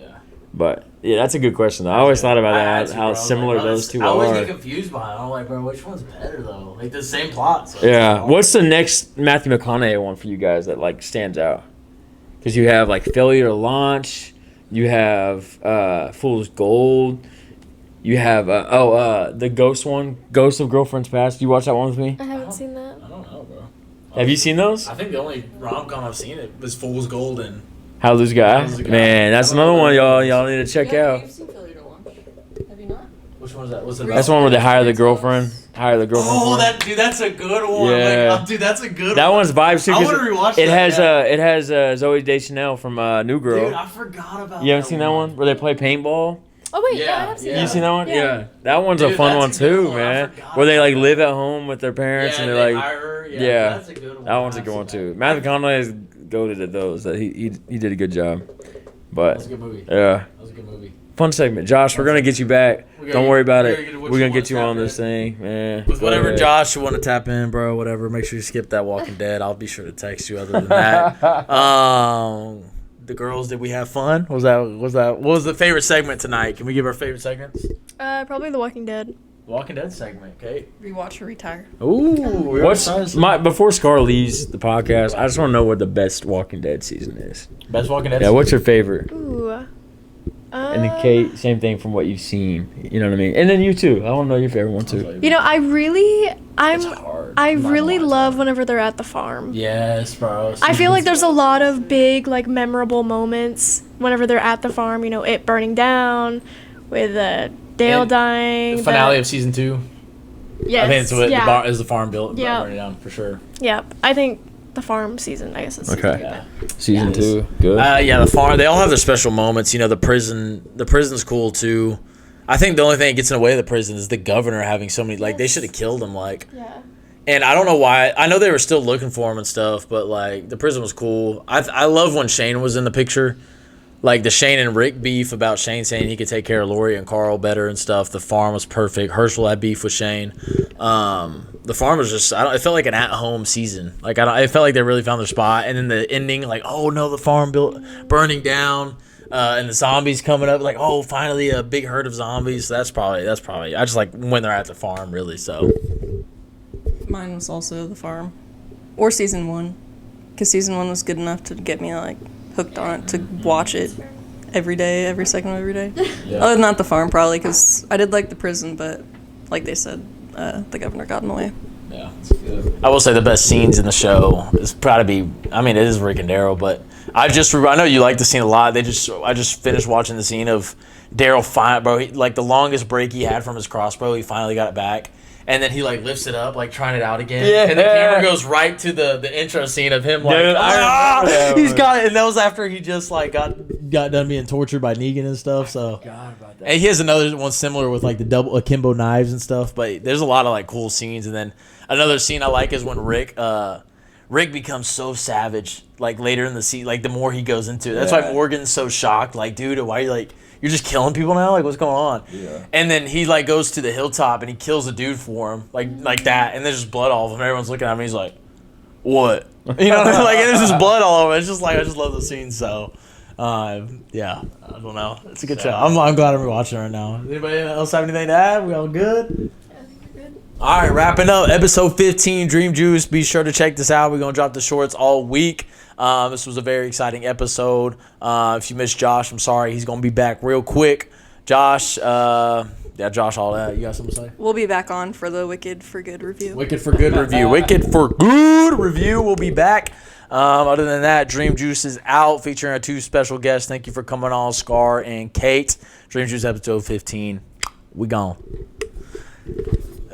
[SPEAKER 3] But yeah, that's a good question though. I always thought about that, how similar those two
[SPEAKER 1] I always
[SPEAKER 3] are.
[SPEAKER 1] get confused by it. I'm like, bro, which one's better though? Like the same plot. So
[SPEAKER 3] Yeah. What's the next Matthew McConaughey one for you guys that like stands out? Because you have like Failure to Launch, you have Fool's Gold, you have the Ghost one, Ghost of Girlfriend's Past. You watch that one with me?
[SPEAKER 5] I haven't seen that.
[SPEAKER 1] I don't know, bro.
[SPEAKER 3] Have you seen those?
[SPEAKER 1] I think the only rom com I've seen it was Fool's Gold and.
[SPEAKER 3] How to Lose a Guy?
[SPEAKER 1] How to Lose a Guy.
[SPEAKER 3] Man, that's
[SPEAKER 1] I don't
[SPEAKER 3] another
[SPEAKER 1] know.
[SPEAKER 3] one y'all need to check out.
[SPEAKER 4] You've seen Failure to Launch. Have you not?
[SPEAKER 1] Which one is that? What's it
[SPEAKER 3] That's
[SPEAKER 1] about?
[SPEAKER 3] the one where they hire the girlfriend. Hire the girlfriend.
[SPEAKER 1] Oh,
[SPEAKER 3] for him.
[SPEAKER 1] that's a good one.
[SPEAKER 3] Yeah.
[SPEAKER 1] Like, dude, that's a good
[SPEAKER 3] That
[SPEAKER 1] one.
[SPEAKER 3] one's vibes too.
[SPEAKER 1] I
[SPEAKER 3] 'cause
[SPEAKER 1] wanna rewatch
[SPEAKER 3] it.
[SPEAKER 1] that,
[SPEAKER 3] It has Zoe Deschanel from New Girl.
[SPEAKER 1] Dude, I forgot about.
[SPEAKER 3] You haven't seen that one where they play paintball?
[SPEAKER 5] Oh wait,
[SPEAKER 1] Yeah,
[SPEAKER 5] yeah, I have seen
[SPEAKER 1] yeah.
[SPEAKER 3] You seen that one?
[SPEAKER 5] Yeah.
[SPEAKER 3] That one's
[SPEAKER 1] Dude,
[SPEAKER 3] a fun
[SPEAKER 1] that's
[SPEAKER 3] one
[SPEAKER 1] a good
[SPEAKER 3] too,
[SPEAKER 1] one. I
[SPEAKER 3] man.
[SPEAKER 1] forgot
[SPEAKER 3] Where they like
[SPEAKER 1] about
[SPEAKER 3] live at home with their parents and
[SPEAKER 1] they
[SPEAKER 3] they're like,
[SPEAKER 1] hire her.
[SPEAKER 3] yeah.
[SPEAKER 1] That's a good one.
[SPEAKER 3] that one's a good one too. Matthew McConaughey is goated at those. That he did a good job.
[SPEAKER 1] That's a
[SPEAKER 3] But
[SPEAKER 1] good movie.
[SPEAKER 3] yeah,
[SPEAKER 1] That was a good movie.
[SPEAKER 3] fun segment. Josh, we're gonna get you back.
[SPEAKER 1] We gotta
[SPEAKER 3] Don't
[SPEAKER 1] get-
[SPEAKER 3] worry about
[SPEAKER 1] we
[SPEAKER 3] it.
[SPEAKER 1] gotta get what
[SPEAKER 3] We're
[SPEAKER 1] you
[SPEAKER 3] gonna
[SPEAKER 1] wanna
[SPEAKER 3] get you
[SPEAKER 1] tap
[SPEAKER 3] on this
[SPEAKER 1] in.
[SPEAKER 3] thing, man.
[SPEAKER 1] With
[SPEAKER 3] Go
[SPEAKER 1] whatever
[SPEAKER 3] ahead.
[SPEAKER 1] Josh you want to tap in, bro, whatever. Make sure you skip that Walking Dead. I'll be sure to text you. Other than that, the girls, did we have fun? What was the favorite segment tonight? Can we give our favorite segments?
[SPEAKER 5] Probably The Walking Dead.
[SPEAKER 1] Walking Dead segment, okay.
[SPEAKER 4] Rewatch or retire.
[SPEAKER 1] Ooh,
[SPEAKER 3] Before Scar leaves the podcast? I just want to know what the best Walking Dead season is.
[SPEAKER 1] best Walking Dead?
[SPEAKER 3] Yeah, what's your favorite?
[SPEAKER 5] Ooh.
[SPEAKER 3] And then Kate, same thing from what you've seen. You know what I mean? And then you too. I want to know your favorite one too.
[SPEAKER 5] You know, I really
[SPEAKER 1] Hard.
[SPEAKER 5] love whenever they're at the farm.
[SPEAKER 1] Yes, bro.
[SPEAKER 5] I feel like there's a lot of big, like, memorable moments whenever they're at the farm. You know, it burning down, with Dale
[SPEAKER 1] And
[SPEAKER 5] dying.
[SPEAKER 1] the finale of season 2.
[SPEAKER 5] Yes.
[SPEAKER 1] I think it's what
[SPEAKER 5] yeah.
[SPEAKER 1] is the farm built
[SPEAKER 5] Yeah.
[SPEAKER 1] burning down for sure.
[SPEAKER 5] Yep. I think the farm season, I guess, is
[SPEAKER 3] Okay.
[SPEAKER 1] Yeah.
[SPEAKER 3] Season 2, good.
[SPEAKER 1] Yeah, the farm. They all have their special moments. You know, the prison's cool too. I think the only thing that gets in the way of the prison is the governor having so many. Like, they should have killed him. Like,
[SPEAKER 5] Yeah.
[SPEAKER 1] and I don't know why. I know they were still looking for him and stuff, but like the prison was cool. I love when Shane was in the picture. Like the Shane and Rick beef about Shane saying he could take care of Lori and Carl better and stuff. The farm was perfect. Herschel had beef with Shane. The farm was just, it felt like an at-home season. Like, it felt like they really found their spot. And then the ending, like, oh no, the farm burning down, and the zombies coming up. Like, oh, finally a big herd of zombies. So that's probably. I just like when they're at the farm, really. So
[SPEAKER 4] Mine was also the farm, or season 1, because season 1 was good enough to get me like hooked on it to watch it every day, every second of every day. Other than that, the farm probably, because I did like the prison, but like they said, the governor got in the way.
[SPEAKER 1] yeah, I will say the best scenes in the show is probably be. I mean, it is Rick and Daryl, but I know you like the scene a lot. I just finished watching the scene of Daryl like the longest break he had from his crossbow. He finally got it back. And then he like lifts it up, like trying it out again.
[SPEAKER 3] Yeah.
[SPEAKER 1] And the camera goes right to the intro scene of him like,
[SPEAKER 3] Dude, I remember that
[SPEAKER 1] he's
[SPEAKER 3] one.
[SPEAKER 1] got it. And that was after he just like got done being tortured by Negan and stuff. So
[SPEAKER 3] God about that.
[SPEAKER 1] and he has another one similar with like the double akimbo knives and stuff. But there's a lot of like cool scenes. And then another scene I like is when Rick becomes so savage like later in the scene. Like the more he goes into it, that's why Morgan's so shocked. Like, dude, why are you like? You're just killing people now? Like, what's going on?
[SPEAKER 3] Yeah.
[SPEAKER 1] And then he, like, goes to the hilltop and he kills a dude for him. Like that. And there's just blood all over him. Everyone's looking at him. He's like, what? You know what I mean? Like, and there's just blood all over. It's just like, I just love the scene. So, Yeah, I don't know. It's a good show. I'm glad I'm watching it right now. Anybody else have anything to add? We all good? All right, wrapping up episode 15, Dream Juice. Be sure to check this out. We're going to drop the shorts all week. This was a very exciting episode. If you missed Josh, I'm sorry. He's going to be back real quick. Josh, Josh, all that. You got something to say?
[SPEAKER 4] We'll be back on for the Wicked for Good review.
[SPEAKER 1] Wicked for Good review. Wicked for Good review. We'll be back. Other than that, Dream Juice is out featuring our 2 special guests. Thank you for coming on, Scar and Kate. Dream Juice episode 15. We gone.